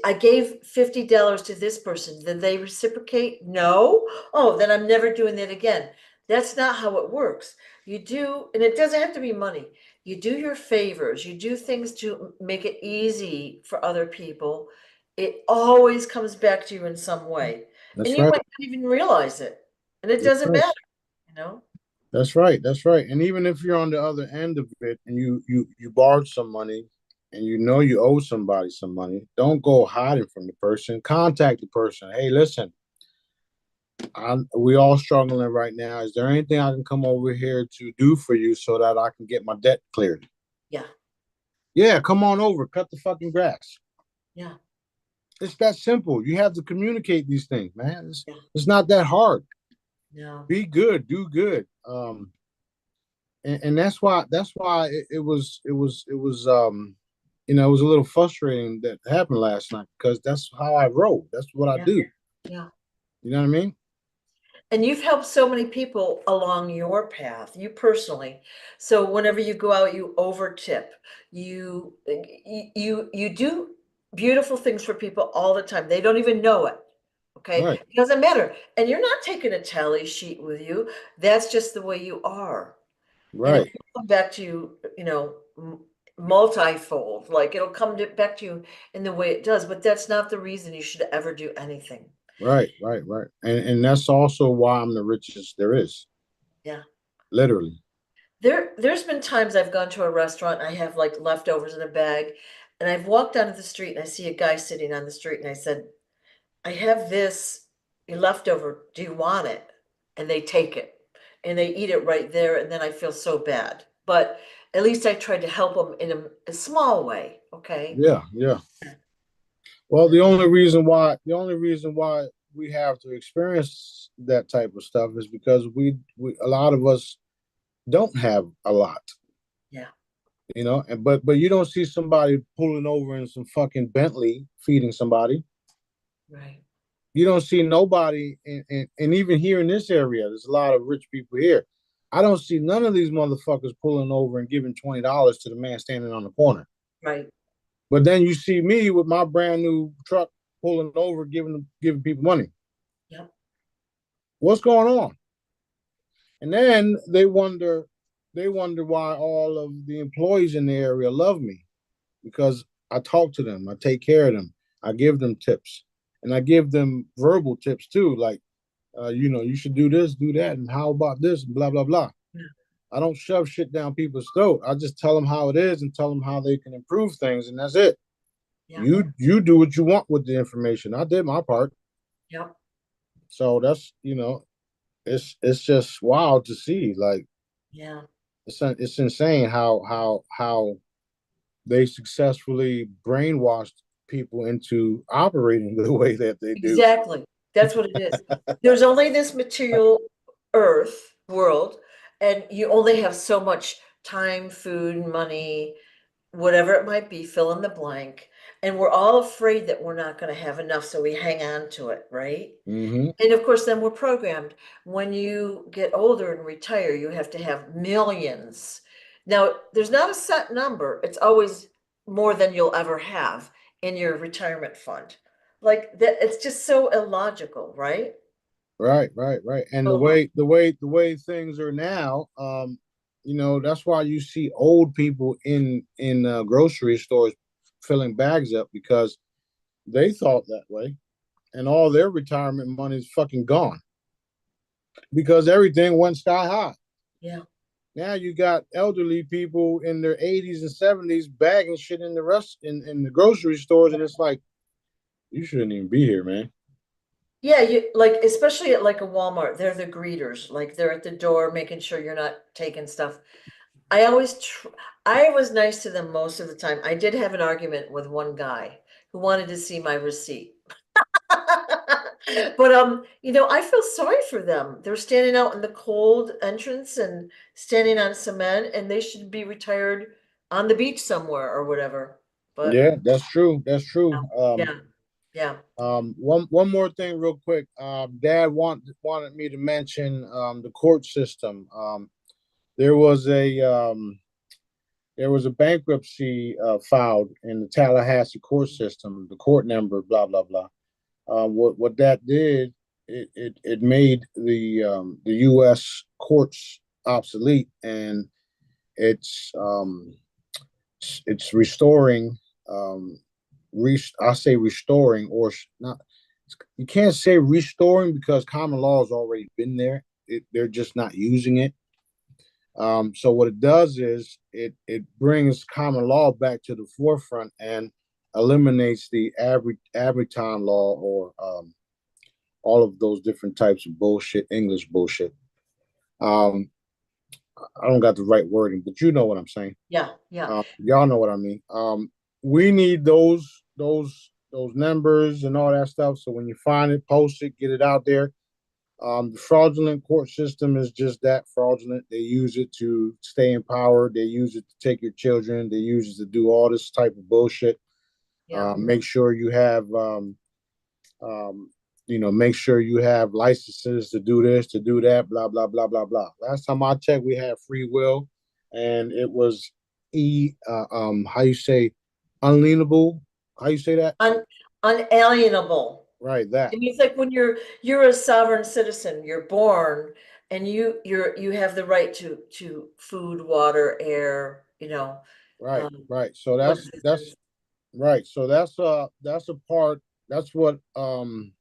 I gave $50 to this person. Did they reciprocate? No. Oh, then I'm never doing that again. That's not how it works. You do, and it doesn't have to be money. You do your favors, you do things to make it easy for other people. It always comes back to you in some way. And That's you right. might not even realize it. And it That's doesn't right. matter, you know? That's right. That's right. And even if you're on the other end of it and you borrowed some money and you know you owe somebody some money, don't go hiding from the person. Contact the person. Hey, listen, we all struggling right now. Is there anything I can come over here to do for you so that I can get my debt cleared? Yeah, Yeah, come on over. Cut the fucking grass. yeah, It's that simple. You have to communicate these things, man. yeah, It's not that hard. no, Be good, do good. And that's why it was a little frustrating that happened last night because that's how I roll. That's what I yeah, do. yeah. You know what I mean? And you've helped so many people along your path, you personally. So whenever you go out, you over tip. You do beautiful things for people all the time. They don't even know it. Okay? Right, It doesn't matter. And you're not taking a tally sheet with you. That's just the way you are. And it right, will come back to you, multifold. Like it'll come back to you in the way it does, but that's not the reason you should ever do anything. right. And that's also why I'm the richest there is. Yeah. Literally. There's been times I've gone to a restaurant, and I have like leftovers in a bag, and I've walked down to the street and I see a guy sitting on the street and I said, I have this leftover. Do you want it? And they take it and they eat it right there. And then I feel so bad. But at least I tried to help them in a small way. Okay. Yeah, yeah. Well, the only reason why we have to experience that type of stuff is because we a lot of us don't have a lot. Yeah. And but you don't see somebody pulling over in some fucking Bentley feeding somebody. Right. You don't see nobody, and even here in this area, there's a lot of rich people here. I don't see none of these motherfuckers pulling over and giving $20 to the man standing on the corner. Right. But then you see me with my brand new truck pulling over, giving people money. Yep. What's going on? And then they wonder why all of the employees in the area love me because I talk to them, I take care of them, I give them tips, and I give them verbal tips too, like you should do this, do that, and how about this, and blah blah blah. Yeah. I don't shove shit down people's throat. I just tell them how it is and tell them how they can improve things, and that's it. Yeah. You do what you want with the information. I did my part, Yep. so that's it's just wild to see. Like Yeah. it's insane how they successfully brainwashed people into operating the way that they do. Exactly. That's what it is. There's only this material earth world, and you only have so much time, food, money, whatever it might be, fill in the blank. And we're all afraid that we're not going to have enough, so we hang on to it, right? Hmm. And of course, then we're programmed. When you get older and retire, you have to have millions. Now, there's not a set number, it's always more than you'll ever have. in your retirement fund. Like that, it's just so illogical, right? Right, right, right. And So, the way things are now, you know, that's why you see old people in grocery stores filling bags up because they thought that way, and all their retirement money is fucking gone because everything went sky high. yeah. Now you got elderly people in their 80s and 70s bagging shit in in the grocery stores, and it's like you shouldn't even be here, man. Yeah, you like especially at like a Walmart, they're the greeters. Like they're at the door making sure you're not taking stuff. I always tr I was nice to them most of the time. I did have an argument with one guy who wanted to see my receipt. But you know, I feel sorry for them. They're standing out in the cold entrance and standing on cement, and they should be retired on the beach somewhere or whatever. But Yeah, that's true. That's true. yeah, yeah. One more thing, real quick. Dad wanted me to mention the court system. There was a there was a bankruptcy filed in the Tallahassee court system. The court number, blah blah blah. What that did, it made the U.S. courts obsolete, and it's um, it's restoring. Um, I say restoring or not. You can't say restoring because common law has already been there. They're just not using it. So what it does is it brings common law back to the forefront and eliminates the average time law or all of those different types of bullshit, English bullshit. Um, I don't got the right wording, but you know what I'm saying. Yeah, yeah. Y'all know what I mean. We need those numbers and all that stuff. So when you find it, post it, get it out there. The fraudulent court system is just that fraudulent. They use it to stay in power. They use it to take your children. They use it to do all this type of bullshit. Yeah. Make sure you have, um, make sure you have licenses to do this, to do that, blah blah blah blah blah. Last time I checked, we had free will, and it was how you say, unalienable. How you say that? Un Unalienable. Right, that. It means like when you're a sovereign citizen, you're born and you have the right to food, water, air, you know, Right, um, right. So that's coexistence. right. So that's a part. That's what the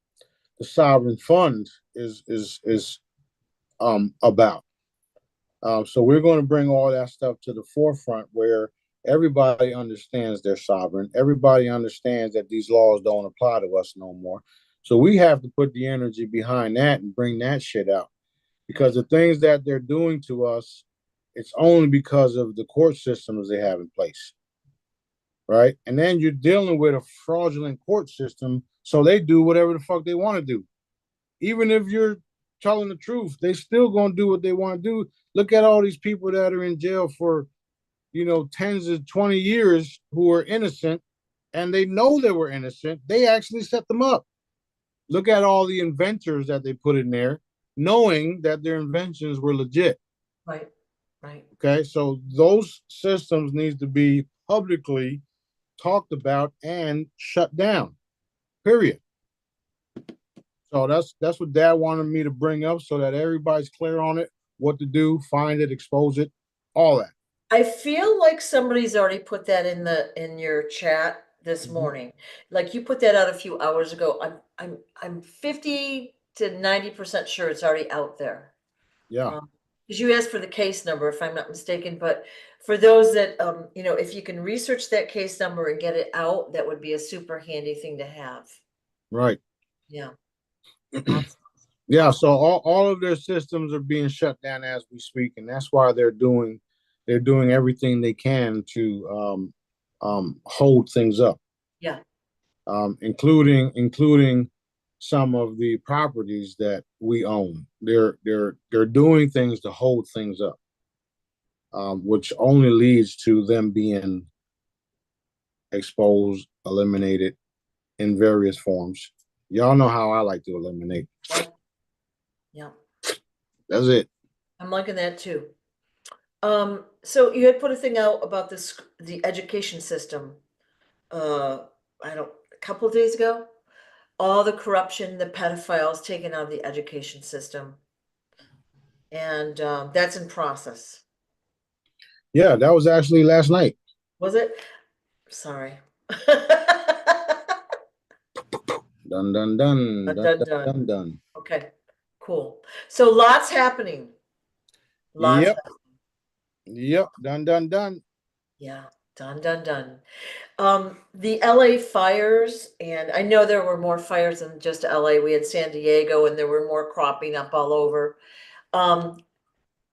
sovereign fund is about. So we're going to bring all that stuff to the forefront where everybody understands they're sovereign. Everybody understands that these laws don't apply to us no more. So we have to put the energy behind that and bring that shit out because the things that they're doing to us, it's only because of the court systems they have in place, right? And then you're dealing with a fraudulent court system, so they do whatever the fuck they want to do. Even if you're telling the truth, they still gonna do what they want to do. Look at all these people that are in jail for tens of 20 years who are innocent, and they know they were innocent. They actually set them up. Look at all the inventors that they put in there, knowing that their inventions were legit. Right, right. Okay, so those systems needs to be publicly talked about and shut down. Period. So that's what Dad wanted me to bring up so that everybody's clear on it, what to do, find it, expose it, all that. I feel like somebody's already put that in your chat this Mhm. morning. Like you put that out a few hours ago. I'm 50 to 90% sure it's already out there. Yeah, Because you asked for the case number, if I'm not mistaken, but for those that, you know, if you can research that case number and get it out, that would be a super handy thing to have. right. Yeah, awesome, Yeah, awesome. so all of their systems are being shut down as we speak, and that's why they're doing everything they can to hold things up, Yeah, including some of the properties that we own. They're doing things to hold things up, which only leads to them being exposed, eliminated in various forms. Y'all know how I like to eliminate. yeah, yeah. That's it. I'm liking that too. So you had put a thing out about this, the education system. a couple of days ago, all the corruption, the pedophiles taken out of the education system. And that's in process. Yeah, that was actually last night. Was it? Sorry. Dun dun dun Dun, dun dun, dun dun. dun dun. Okay, cool. So lots happening. Lots. Yep, yep. Dun dun dun. Yeah, done, done, done. The LA fires, and I know there were more fires than just LA. We had San Diego, and there were more cropping up all over. Um,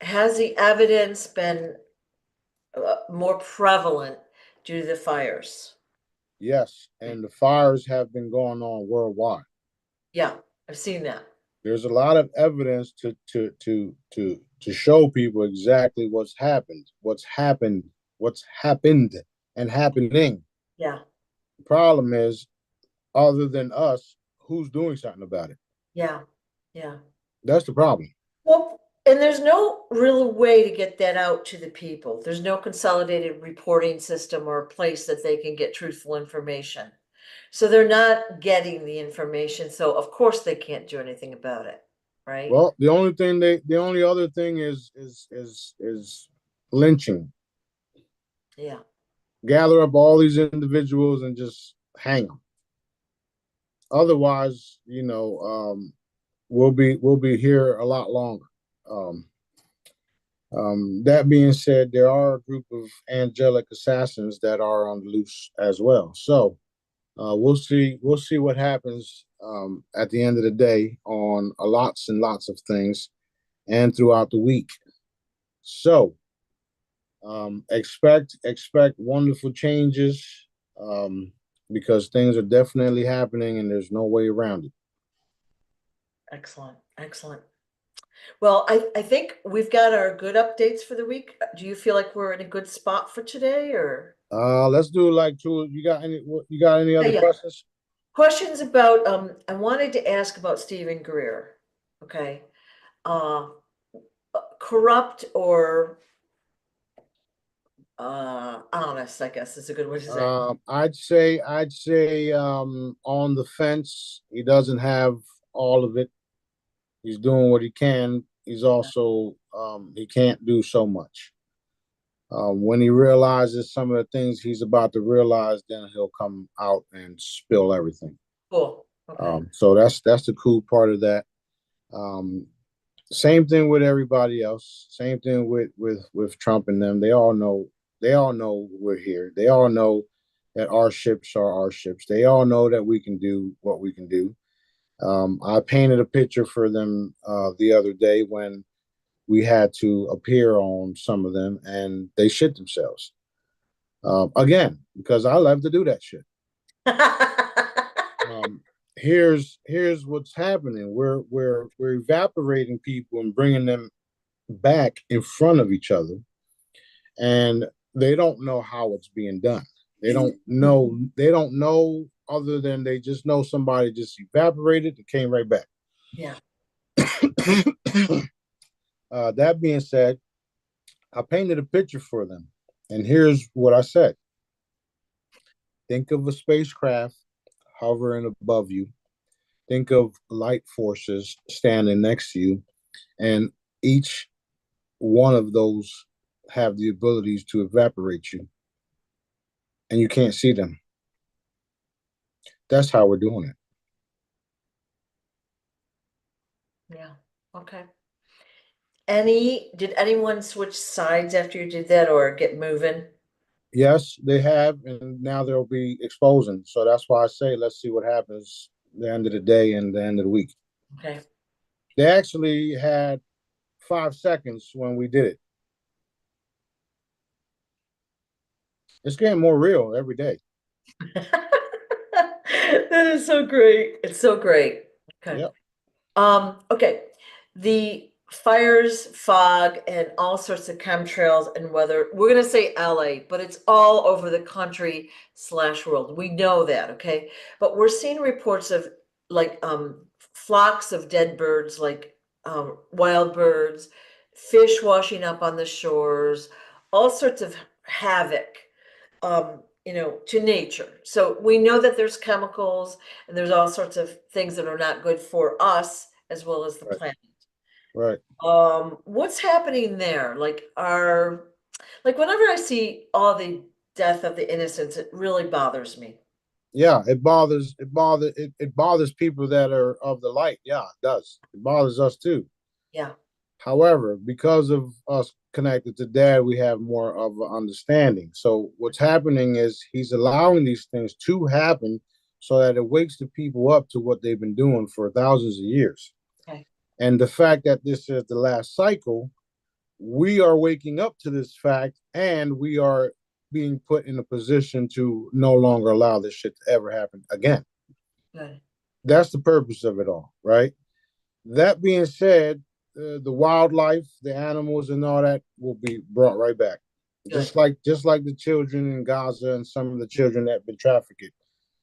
has the evidence been more prevalent due to the fires? Yes, and the fires have been going on worldwide. Yeah, I've seen that. There's a lot of evidence to show people exactly what's happened, and happening. Yeah, The problem is, other than us, who's doing something about it? yeah, yeah. That's the problem. Well, and there's no real way to get that out to the people. There's no consolidated reporting system or place that they can get truthful information. So they're not getting the information. So of course they can't do anything about it, right? Well, the only other thing is lynching. Yeah. Gather up all these individuals and just hang them. Otherwise, we'll be here a lot longer. Um, that being said, there are a group of angelic assassins that are on the loose as well. So we'll see what happens at the end of the day on lots and lots of things and throughout the week. So expect wonderful changes because things are definitely happening and there's no way around it. Excellent. Excellent. Well, I think we've got our good updates for the week. Do you feel like we're in a good spot for today or? Let's do like two. You got any Yeah, other yeah. questions? Questions about, I wanted to ask about Stephen Greer. Okay. Uh, corrupt or honest, I guess is a good way to say. I'd say on the fence. He doesn't have all of it. He's doing what he can. He's also he can't do so much. When he realizes some of the things he's about to realize, then he'll come out and spill everything. Cool. Okay. So that's the cool part of that. Um, Same thing with everybody else. Same thing with Trump and them. They all know we're here. They all know that our ships are our ships. They all know that we can do what we can do. I painted a picture for them the other day when we had to appear on some of them, and they shit themselves. Again, because I love to do that shit. Um, here's what's happening. We're evaporating people and bringing them back in front of each other, and they don't know how it's being done. They don't know. They don't know other than they just know somebody just evaporated and came right back. Yeah. That being said, I painted a picture for them, and here's what I said: think of a spacecraft hovering above you. Think of light forces standing next to you, and each one of those have the abilities to evaporate you, and you can't see them. That's how we're doing it. Yeah. Okay. Did anyone switch sides after you did that or get moving? Yes, they have, and now they'll be exposing. So that's why I say let's see what happens at the end of the day and the end of the week. Okay. They actually had 5 seconds when we did it. It's getting more real every day. That is so great. It's so great. Okay. Yep. Okay. The fires, fog, and all sorts of chemtrails and weather. We're gonna say LA, but it's all over the country slash world. We know that, okay? But we're seeing reports of like flocks of dead birds, like wild birds, fish washing up on the shores, all sorts of havoc. to nature. So we know that there's chemicals and there's all sorts of things that are not good for us as well as the Right. planet. Right. What's happening there? Like whenever I see all the death of the innocents, it really bothers me. Yeah, it bothers people that are of the light. Yeah, it does. It bothers us too. Yeah, However, because of us connected to dad, we have more of an understanding. So what's happening is he's allowing these things to happen so that it wakes the people up to what they've been doing for thousands of years. okay, And the fact that this is the last cycle, we are waking up to this fact and we are being put in a position to no longer allow this shit to ever happen again. good. That's the purpose of it all, right? That being said, the wildlife, the animals, and all that will be brought right back, Good. just like the children in Gaza and some of the children that have been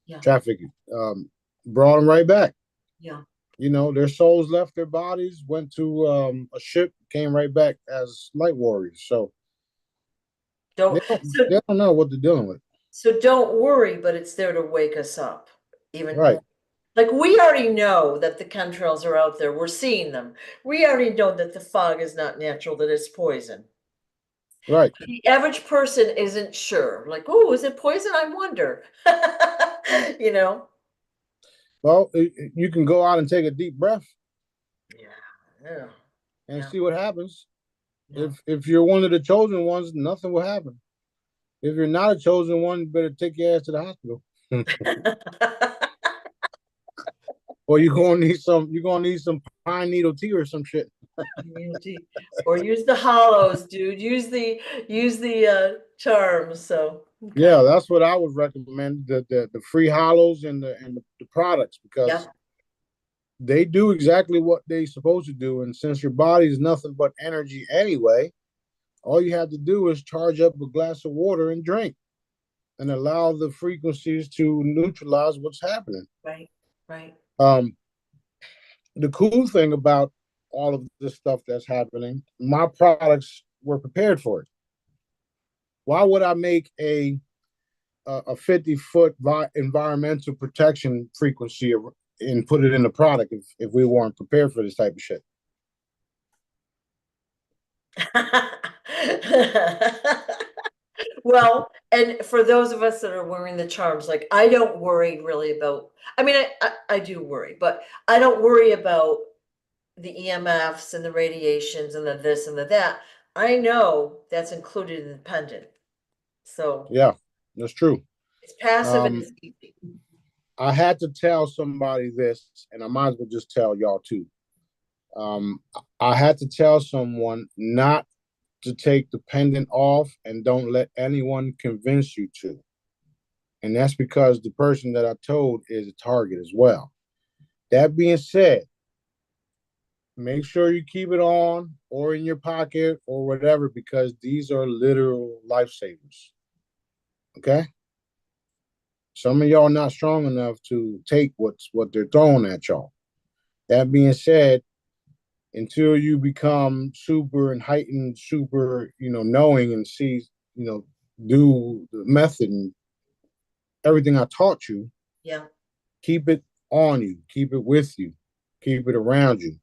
Yeah, brought them right back. yeah. Their souls left their bodies, went to a ship, came right back as light warriors. So they Don't don't so they don't know what they're dealing with. so don't worry, but it's there to wake us up even Right, more. Like we already know that the chemtrails are out there. We're seeing them. We already know that the fog is not natural, that it's poison. right. The average person isn't sure. Like, oh, is it poison? I wonder. You know? Well, you can go out and take a deep breath Yeah, yeah, and yeah, see what happens. yeah. If you're one of the chosen ones, nothing will happen. If you're not a chosen one, you better take your ass to the hospital. Or you're gonna need some pine needle tea or some shit. Community. Or use the hollows, dude. Use the charms. So okay. Yeah, that's what I would recommend. The free hollows and the products, because Yeah. they do exactly what they supposed to do. And since your body is nothing but energy anyway, all you have to do is charge up a glass of water and drink and allow the frequencies to neutralize what's happening. Right. Right. Um, the cool thing about all of this stuff that's happening, my products were prepared for it. Why would I make a 50-foot environmental protection frequency and put it in the product if we weren't prepared for this type of shit? Well, and for those of us that are wearing the charms, like I don't worry really about, I mean, I do worry, but I don't worry about the EMFs and the radiations and the this and the that. I know that's included in the pendant. So Yeah, that's true. it's passive and Um, it's easy. I had to tell somebody this, and I might as well just tell y'all too. Um, I had to tell someone not to take the pendant off and don't let anyone convince you to. And that's because the person that I told is a target as well. That being said, make sure you keep it on or in your pocket or whatever, because these are literal lifesavers. Okay? Some of y'all not strong enough to take what they're throwing at y'all. That being said, until you become super and heightened, super, knowing and see, do the method and everything I taught you, Yeah. keep it on you, keep it with you, keep it around you.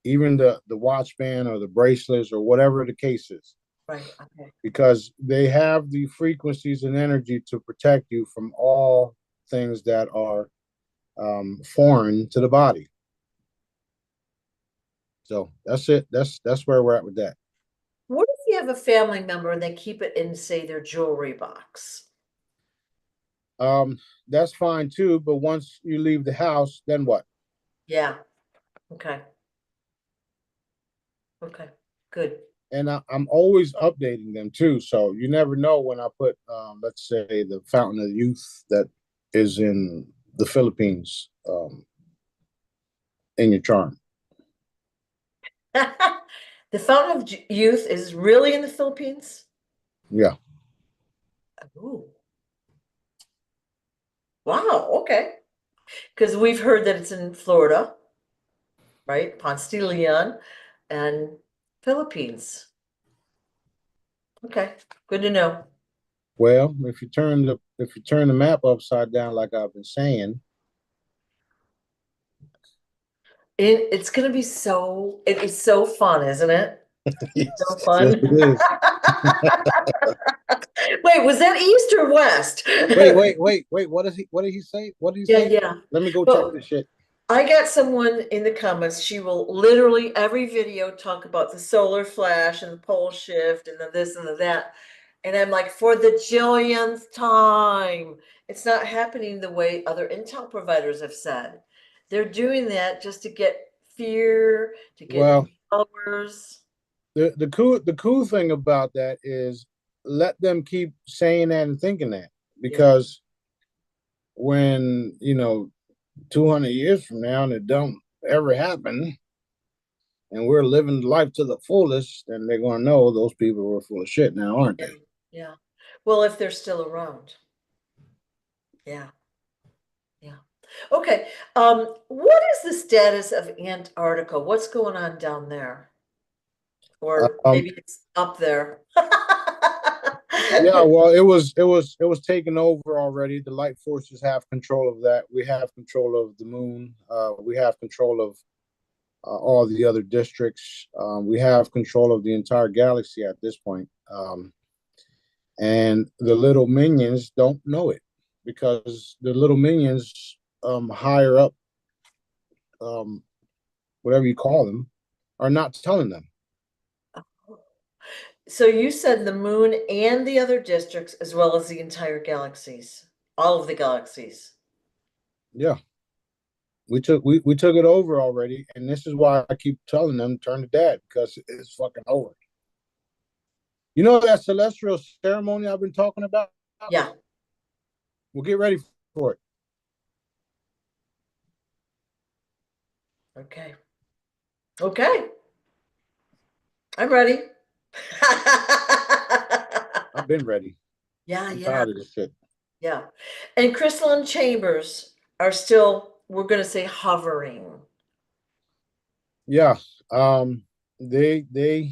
Even the watch band or the bracelets or whatever the case is, Right. Okay. because they have the frequencies and energy to protect you from all things that are foreign to the body. So that's it. That's where we're at with that. What if you have a family member and they keep it in, say, their jewelry box? Um, that's fine too. But once you leave the house, then what? Yeah. Okay. Okay. Good. And I'm always updating them too. So you never know when I put, let's say, the Fountain of Youth that is in the Philippines in your charm. The Fountain of Youth is really in the Philippines? Yeah. Ooh. Wow. Okay. Because we've heard that it's in Florida, right? Ponce de Leon and Philippines. Okay. Good to know. Well, if you turn the if you turn the map upside down, like I've been saying, It's gonna be it is so fun, isn't it? So yes, yes, fun. it is. Wait, was that east or west? Wait. What did he say? What did he Yeah, say? yeah. Let me go check Well, this shit. I got someone in the comments. She will literally every video talk about the solar flash and the pole shift and the this and the that. And I'm like, for the jillionth time, it's not happening the way other intel providers have said. They're doing that just to get fear, to get Well, followers. the cool thing about that is let them keep saying that and thinking that, Yeah. because when 200 years from now and it don't ever happen and we're living life to the fullest, then they're going to know those people were full of shit now, aren't Yeah. they? Yeah. Well, if they're still around. Yeah. Yeah. Okay. What is the status of Antarctica? What's going on down there? Or um maybe it's up there. yeah, well, it was taken over already. The light forces have control of that. We have control of the moon. We have control of all the other districts. We have control of the entire galaxy at this point. And the little minions don't know it, because the little minions, higher up, um, whatever you call them, are not telling them. So you said the moon and the other districts, as well as the entire galaxies, all of the galaxies. Yeah, we took it over already, and this is why I keep telling them turn to dad, because it's fucking over. You know that celestial ceremony I've been talking about? Yeah. Well, get ready for it. Okay. Okay. I'm ready. I've been ready. Yeah, I'm yeah, tired of this shit. yeah. And crystalline chambers are still, we're going to say, hovering. Yeah. Um, they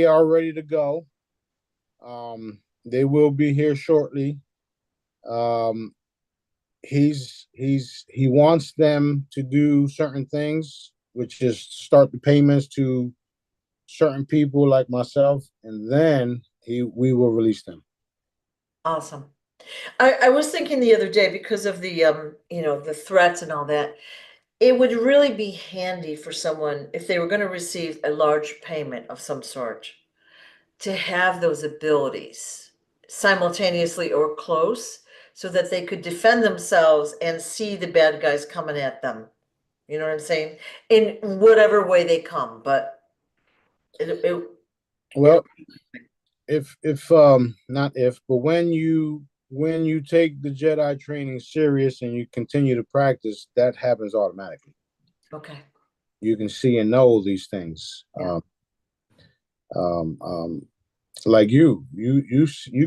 are ready to go. They will be here shortly. Um, he wants them to do certain things, which is start the payments to certain people like myself, and then we will release them. Awesome. I was thinking the other day because of the the threats and all that, it would really be handy for someone if they were going to receive a large payment of some sort to have those abilities simultaneously or close so that they could defend themselves and see the bad guys coming at them. You know what I'm saying? In whatever way they come, but it'll Well, if not if, but when you take the Jedi training serious and you continue to practice, that happens automatically. okay. You can see and know these things. Yeah. Um, um, like you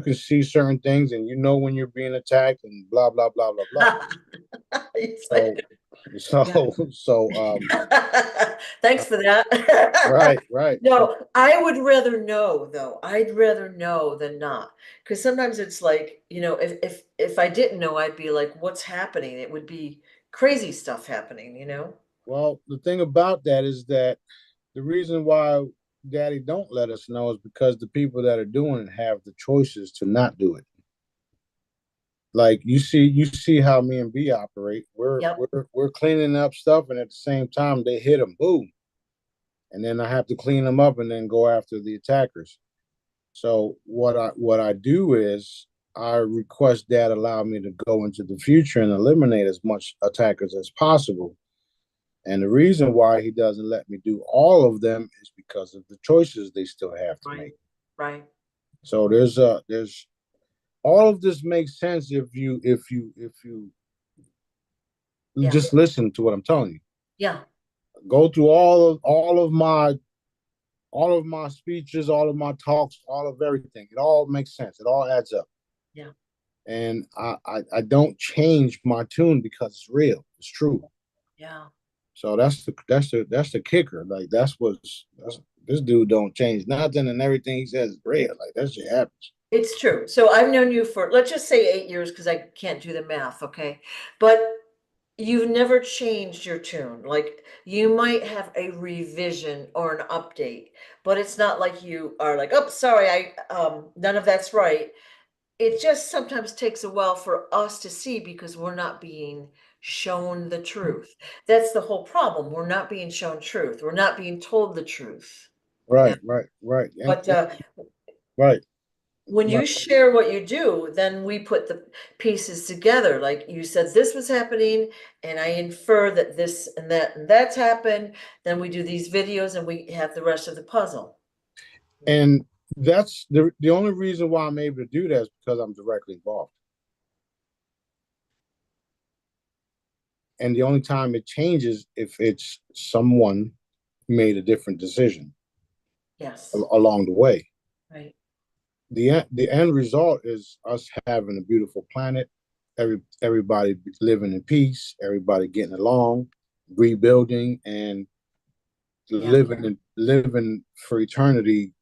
can see certain things, and you know when you're being attacked, and blah blah blah blah blah. It's So like, so yeah. so Thanks for that. right. So No, I would rather know though. I'd rather know than not. Because sometimes it's like, if I didn't know, I'd be like, what's happening? It would be crazy stuff happening, you know? well, the thing about that is that the reason why Daddy don't let us know is because the people that are doing it have the choices to not do it. Like you see how me and B operate. We're Yep. we're we're cleaning up stuff, and at the same time they hit them, boom, and then I have to clean them up and then go after the attackers. So what I do is I request Dad allow me to go into the future and eliminate as much attackers as possible. And the reason why he doesn't let me do all of them is because of the choices they still have to Right. make. Right. So there's all of this makes sense if you Yeah. just listen to what I'm telling you. Yeah. Go through all of my speeches, all of my talks, all of everything. It all makes sense. It all adds up. Yeah. And I don't change my tune because it's real. It's true. Yeah. So that's the kicker. Like this dude don't change nothing, and everything he says is real. Like that shit happens. It's true. So I've known you for, let's just say 8 years, because I can't do the math, okay? But you've never changed your tune. Like you might have a revision or an update, but it's not like you are like, oh, sorry, none of that's right. It just sometimes takes a while for us to see because we're not being shown the truth. That's the whole problem. We're not being shown truth. We're not being told the truth, you know. Right, But right, when right. you share what you do, then we put the pieces together. Like you said, this was happening, and I infer that this and that's happened. Then we do these videos and we have the rest of the puzzle. And that's the only reason why I'm able to do that is because I'm directly involved. And the only time it changes if it's someone made a different decision Yes. along the way. Right. The end result is us having a beautiful planet, everybody living in peace, everybody getting along, rebuilding, and Yeah. living for eternity.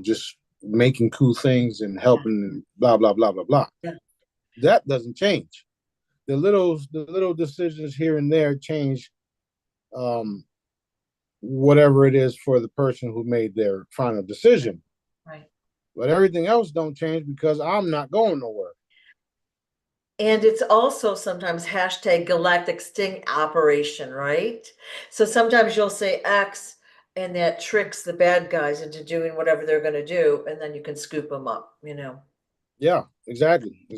Just making cool things and Yeah. helping, blah blah blah blah blah. Yeah. That doesn't change. The little decisions here and there change, um, whatever it is for the person who made their final decision. Right. But everything else don't change because I'm not going nowhere. And it's also sometimes hashtag galactic sting operation, right? So sometimes you'll say X and that tricks the bad guys into doing whatever they're going to do, and then you can scoop them up, you know? Yeah, exactly.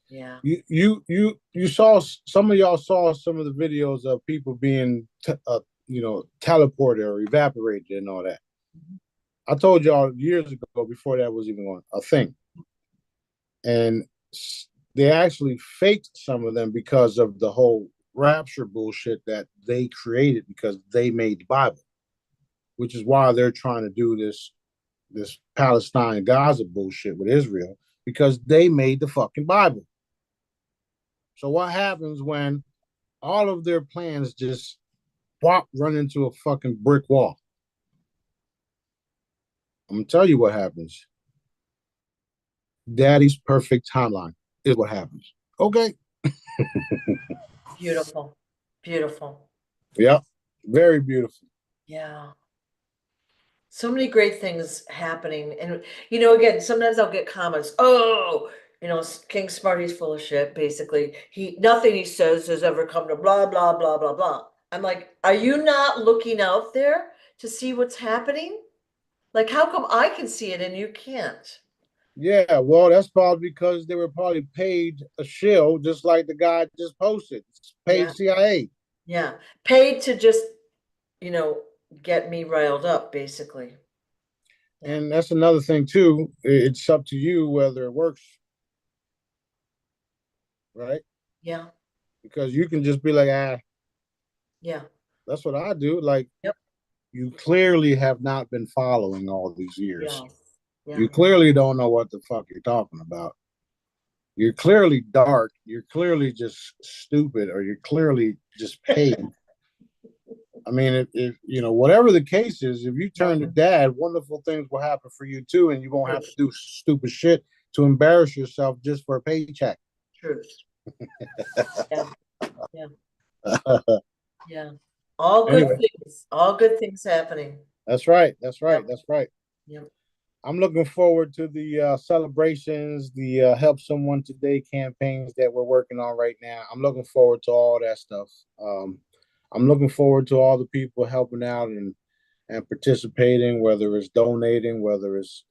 Yeah. You saw, some of y'all saw some of the videos of people being teleported or evaporated and all that. Mhm. I told y'all years ago before that was even a thing, and they actually faked some of them because of the whole rapture bullshit that they created because they made the Bible, which is why they're trying to do this Palestine Gaza bullshit with Israel because they made the fucking Bible. So what happens when all of their plans just run into a fucking brick wall? I'm gonna tell you what happens. Daddy's perfect timeline is what happens. Okay. Beautiful. Beautiful. Yeah. Very beautiful. Yeah. So many great things happening. And, again, sometimes I'll get comments, oh, King Smarty's full of shit, basically. Nothing he says has ever come to blah, blah, blah, blah, blah. I'm like, are you not looking out there to see what's happening? Like, how come I can see it and you can't? Yeah, well, that's probably because they were probably paid a shill, just like the guy just posted. Paid Yeah, CIA. yeah. Paid to just, you know, get me riled up, basically. Yeah, And that's another thing too. It's up to you whether it works, right? yeah, Because you can just be like, yeah. that's what I do. Like, Yep. you clearly have not been following all these years. Yeah, yeah, You clearly don't know what the fuck you're talking about. You're clearly dark. You're clearly just stupid, or you're clearly just paid. I mean, if whatever the case is, if you yeah. turn to dad, wonderful things will happen for you too, and you won't have to Truth, do stupid shit to embarrass yourself just for a paycheck. truth. Yeah, yeah. Yeah. All good Anyway, things. All good things happening. that's right. That's right. Yep. That's right. Yep. I'm looking forward to the celebrations, the Help Someone Today campaigns that we're working on right now. I'm looking forward to all that stuff. I'm looking forward to all the people helping out and participating, whether it's donating, whether it's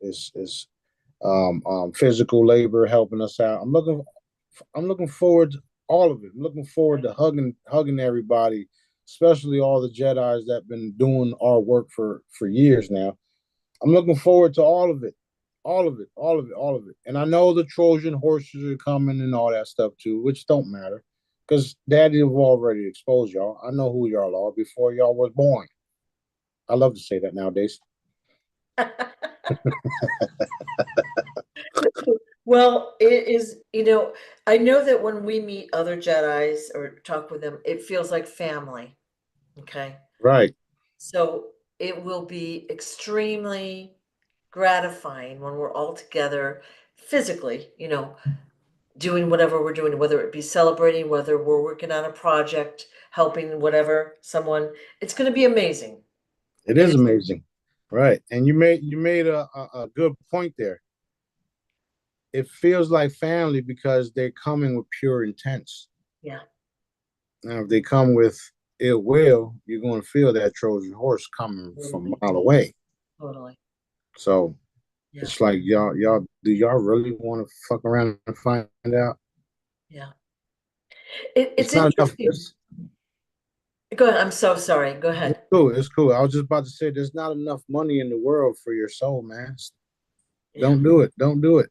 physical labor helping us out. I'm looking forward to all of it. I'm looking forward to hugging everybody, especially all the Jedi's that have been doing our work for years now. I'm looking forward to all of it, all of it, all of it, all of it. And I know the Trojan horses are coming and all that stuff too, which don't matter because Daddy have already exposed y'all. I know who y'all are before y'all was born. I love to say that nowadays. Well, it is, I know that when we meet other Jedis or talk with them, it feels like family. Okay. Right. So it will be extremely gratifying when we're all together physically, doing whatever we're doing, whether it be celebrating, whether we're working on a project, helping whatever someone. It's going to be amazing. It It is is. amazing, right? And you made a good point there. It feels like family because they're coming with pure intents. Yeah, Now, if they come with ill will, you're going to feel that Trojan horse coming from totally, a mile away. totally. So Yeah, it's like do y'all really want to fuck around and find out? yeah. It's It's not enough. interesting. Go ahead. I'm so sorry. Go It's ahead. cool. It's cool. I was just about to say, there's not enough money in the world for your soul, man. Yeah, Don't do it. Don't do it.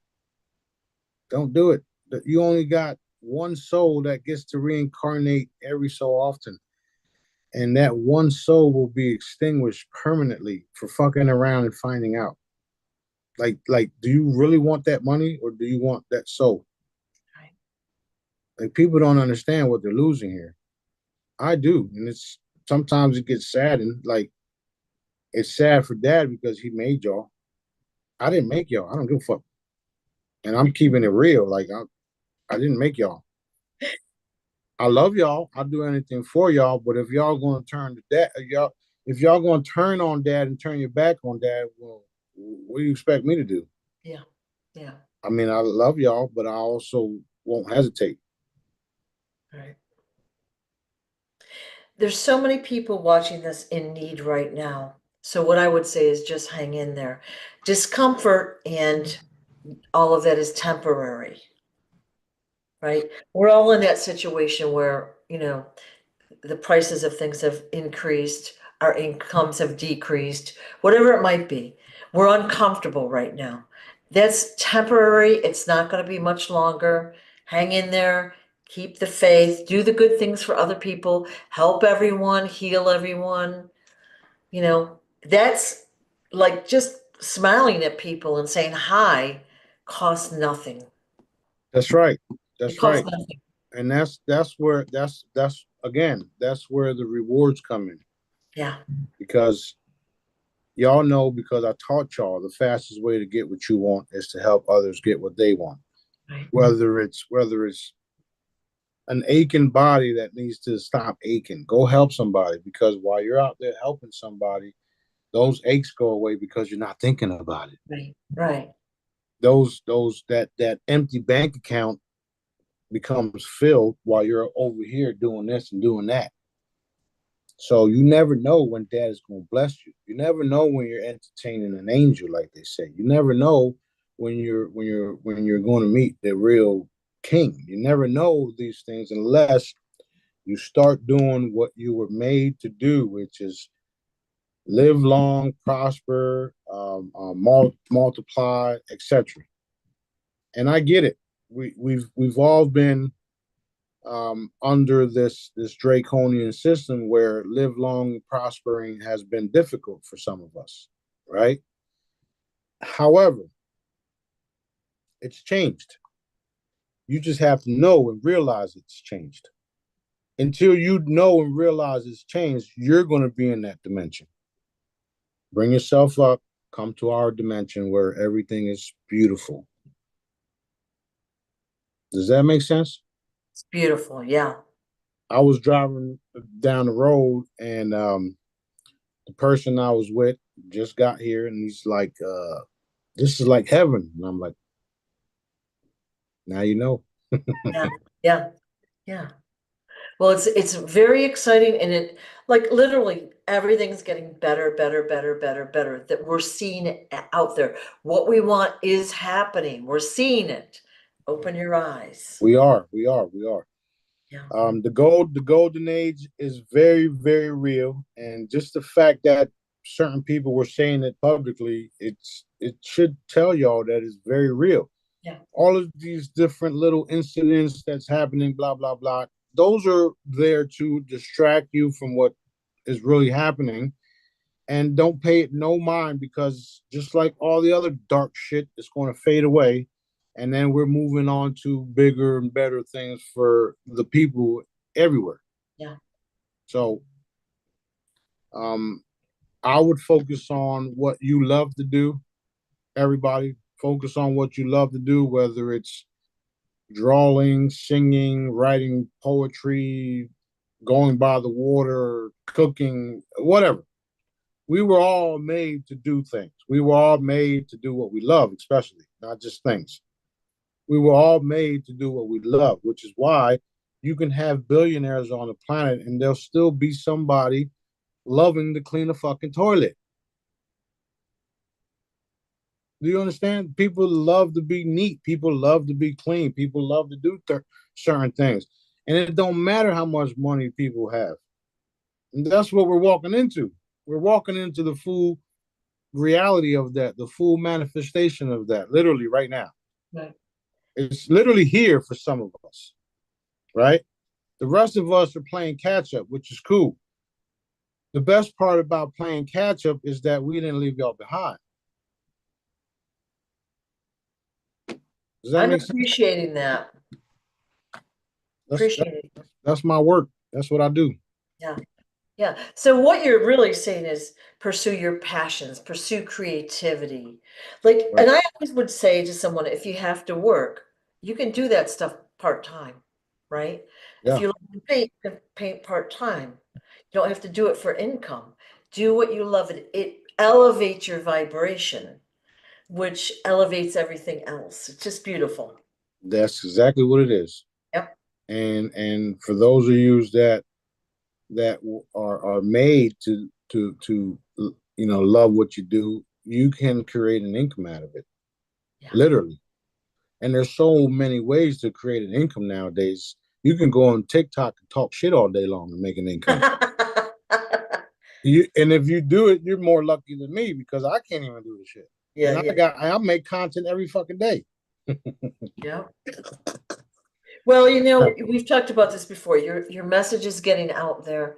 Don't do it. You only got one soul that gets to reincarnate every so often, and that one soul will be extinguished permanently for fucking around and finding out. Do you really want that money or do you want that soul? right. Like, people don't understand what they're losing here. I do, and it's sometimes it gets sad, and like it's sad for dad because he made y'all. I didn't make y'all. I don't give a fuck, and I'm keeping it real. Like, I didn't make y'all. I love y'all. I'll do anything for y'all. But if y'all gonna turn to dad, if y'all gonna turn on dad and turn your back on dad, well, what do you expect me to do? Yeah, yeah. I mean, I love y'all, but I also won't hesitate. Right. There's so many people watching this in need right now. So what I would say is just hang in there. Discomfort and all of that is temporary, right? We're all in that situation where, the prices of things have increased, our incomes have decreased, whatever it might be. We're uncomfortable right now. That's temporary. It's not going to be much longer. Hang in there, keep the faith, do the good things for other people, help everyone, heal everyone. That's like just smiling at people and saying hi costs nothing. That's right. It That's costs right. nothing. And that's where that's again, that's where the rewards come in. Yeah, Because y'all know, because I taught y'all, the fastest way to get what you want is to help others get what they want. right. Whether it's an aching body that needs to stop aching, go help somebody, because while you're out there helping somebody, those aches go away because you're not thinking about it. Right, right. That empty bank account becomes filled while you're over here doing this and doing that. So you never know when dad is going to bless you. You never know when you're entertaining an angel, like they say. You never know when you're going to meet the real king. You never know these things unless you start doing what you were made to do, which is live long, prosper, multiply, etc. And I get it. We've all been under this draconian system where live long prospering has been difficult for some of us, right? However, it's changed. You just have to know and realize it's changed. Until you know and realize it's changed, you're going to be in that dimension. Bring yourself up, come to our dimension where everything is beautiful. Does that make sense? It's beautiful. Yeah. I was driving down the road, and the person I was with just got here, and he's like, this is like heaven. And I'm like, now you know. Yeah. Yeah. Yeah. Well, it's very exciting and it like literally everything's getting better, better, better, better, better. That we're seeing it out there. What we want is happening. We're seeing it. Open your eyes. We are. Yeah. The golden age is very, very real, and just the fact that certain people were saying it publicly, it should tell y'all that it's very real. Yeah. All of these different little incidents that's happening, blah blah blah, those are there to distract you from what is really happening, and don't pay it no mind, because just like all the other dark shit, it's going to fade away, and then we're moving on to bigger and better things for the people everywhere. Yeah. So um I would focus on what you love to do, Everybody focus on what you love to do, whether it's drawing, singing, writing poetry, going by the water, cooking, whatever. We were all made to do things. We were all made to do what we love, especially, not just things. We were all made to do what we love, which is why you can have billionaires on the planet and there'll still be somebody loving to clean a fucking toilet. Do you understand? People love to be neat. People love to be clean. People love to do certain things. And it don't matter how much money people have. And that's what we're walking into. We're walking into the full reality of that, the full manifestation of that, literally right now. Right. It's literally here for some of us, right? The rest of us are playing catch up, which is cool. The best part about playing catch up is that we didn't leave y'all behind. Does that I'm make sense? appreciating that. That's my work. That's what I do. Yeah. Yeah. So what you're really saying is pursue your passions, pursue creativity. Like, Right. and I always would say to someone, if you have to work, you can do that stuff part-time, right? If Yeah. you like to paint, you can paint part-time. You don't have to do it for income. Do what you love. It elevates your vibration, which elevates everything else. It's just beautiful. That's exactly what it is. Yep. And for those of you that are made to love what you do, you can create an income out of it, Yeah. literally. And there's so many ways to create an income nowadays. You can go on TikTok and talk shit all day long and make an income. And if you do it, you're more lucky than me because I can't even do the shit. Yeah, And yeah. I make content every fucking day. Yeah. Well, you know, we've talked about this before. Your message is getting out there,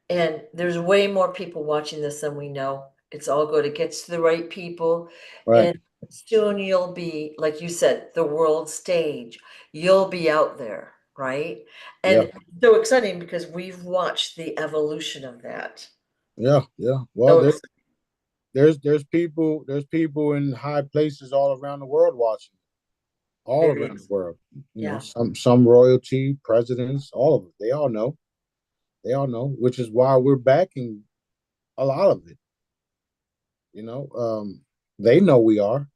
and there's way more people watching this than we know. It's all good. It gets to the right people, Right. and soon you'll be, like you said, the world stage. You'll be out there, right? And Yeah. it's so exciting because we've watched the evolution of that. Yeah. Yeah. Well, So there's people in high places all around the world watching. All there around the is. world. Yeah. Some royalty, presidents, all of it. They all know. They all know, which is why we're backing a lot of it. You know, they know we are,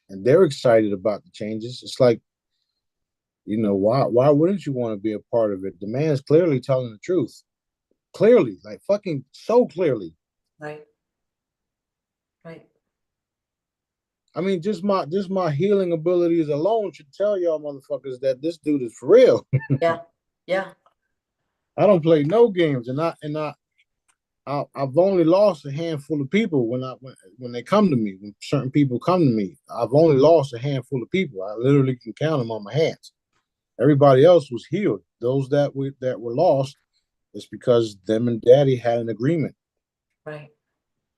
and they're excited about the changes. It's like, why wouldn't you want to be a part of it? The man's clearly telling the truth. Clearly, like fucking so clearly. Right. Right. I mean, just my healing abilities alone should tell y'all motherfuckers that this dude is for real. Yeah. Yeah. I don't play no games, I've only lost a handful of people when they come to me. When certain people come to me, I've only lost a handful of people. I literally can count them on my hands. Everybody else was healed. Those that were lost, it's because them and Daddy had an agreement. Right.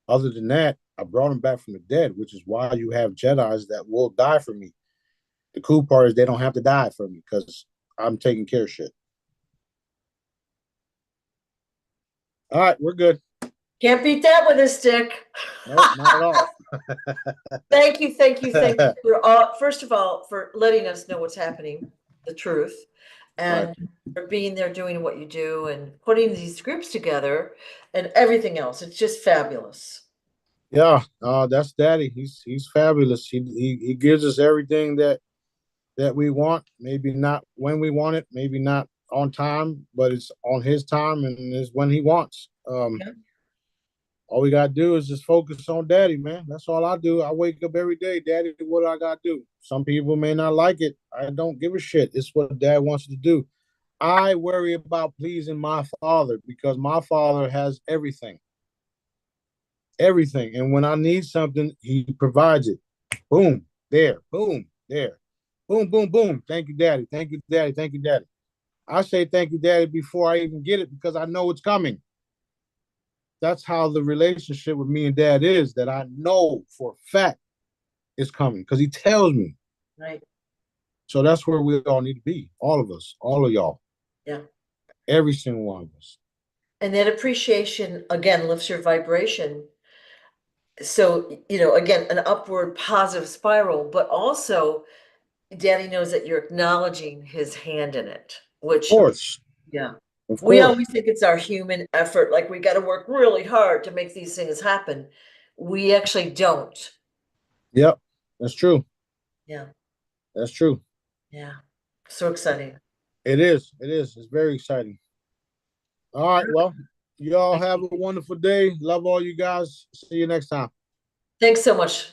Other than that, I brought them back from the dead, which is why you have Jedi's that will die for me. The cool part is they don't have to die for me because I'm taking care of shit. All right, we're good. Can't beat that with a stick. Nope, not at all. Thank you, thank you, thank you for first of all, for letting us know what's happening, the truth, Right. and for being there doing what you do and putting these groups together and everything else. It's just fabulous. Yeah, that's Daddy. He's fabulous. He gives us everything that we want. Maybe not when we want it, maybe not on time, but it's on his time and is when he wants. Yeah. All we gotta do is just focus on Daddy, man. That's all I do. I wake up every day, Daddy. What do I gotta do? Some people may not like it. I don't give a shit. It's what Dad wants to do. I worry about pleasing my father because my father has everything. Everything. And when I need something, he provides it. Boom, there, boom, there. Boom, boom, boom. Thank you, Daddy. Thank you, Daddy. Thank you, Daddy. I say thank you, Daddy, before I even get it because I know it's coming. That's how the relationship with me and Dad is, that I know for a fact it's coming because he tells me. Right. So that's where we all need to be. All of us, all of y'all, Yeah. every single one of us. And that appreciation again lifts your vibration. So, again, an upward positive spiral, but also Daddy knows that you're acknowledging his hand in it, Of which, course, yeah, of we course. always think it's our human effort, like we got to work really hard to make these things happen. We actually don't. Yep, that's true. Yeah, That's true. yeah. So exciting. It is. It is. It's very exciting. All right. Well, you all Thank have you. a wonderful day. Love all you guys. See you next time. Thanks so much.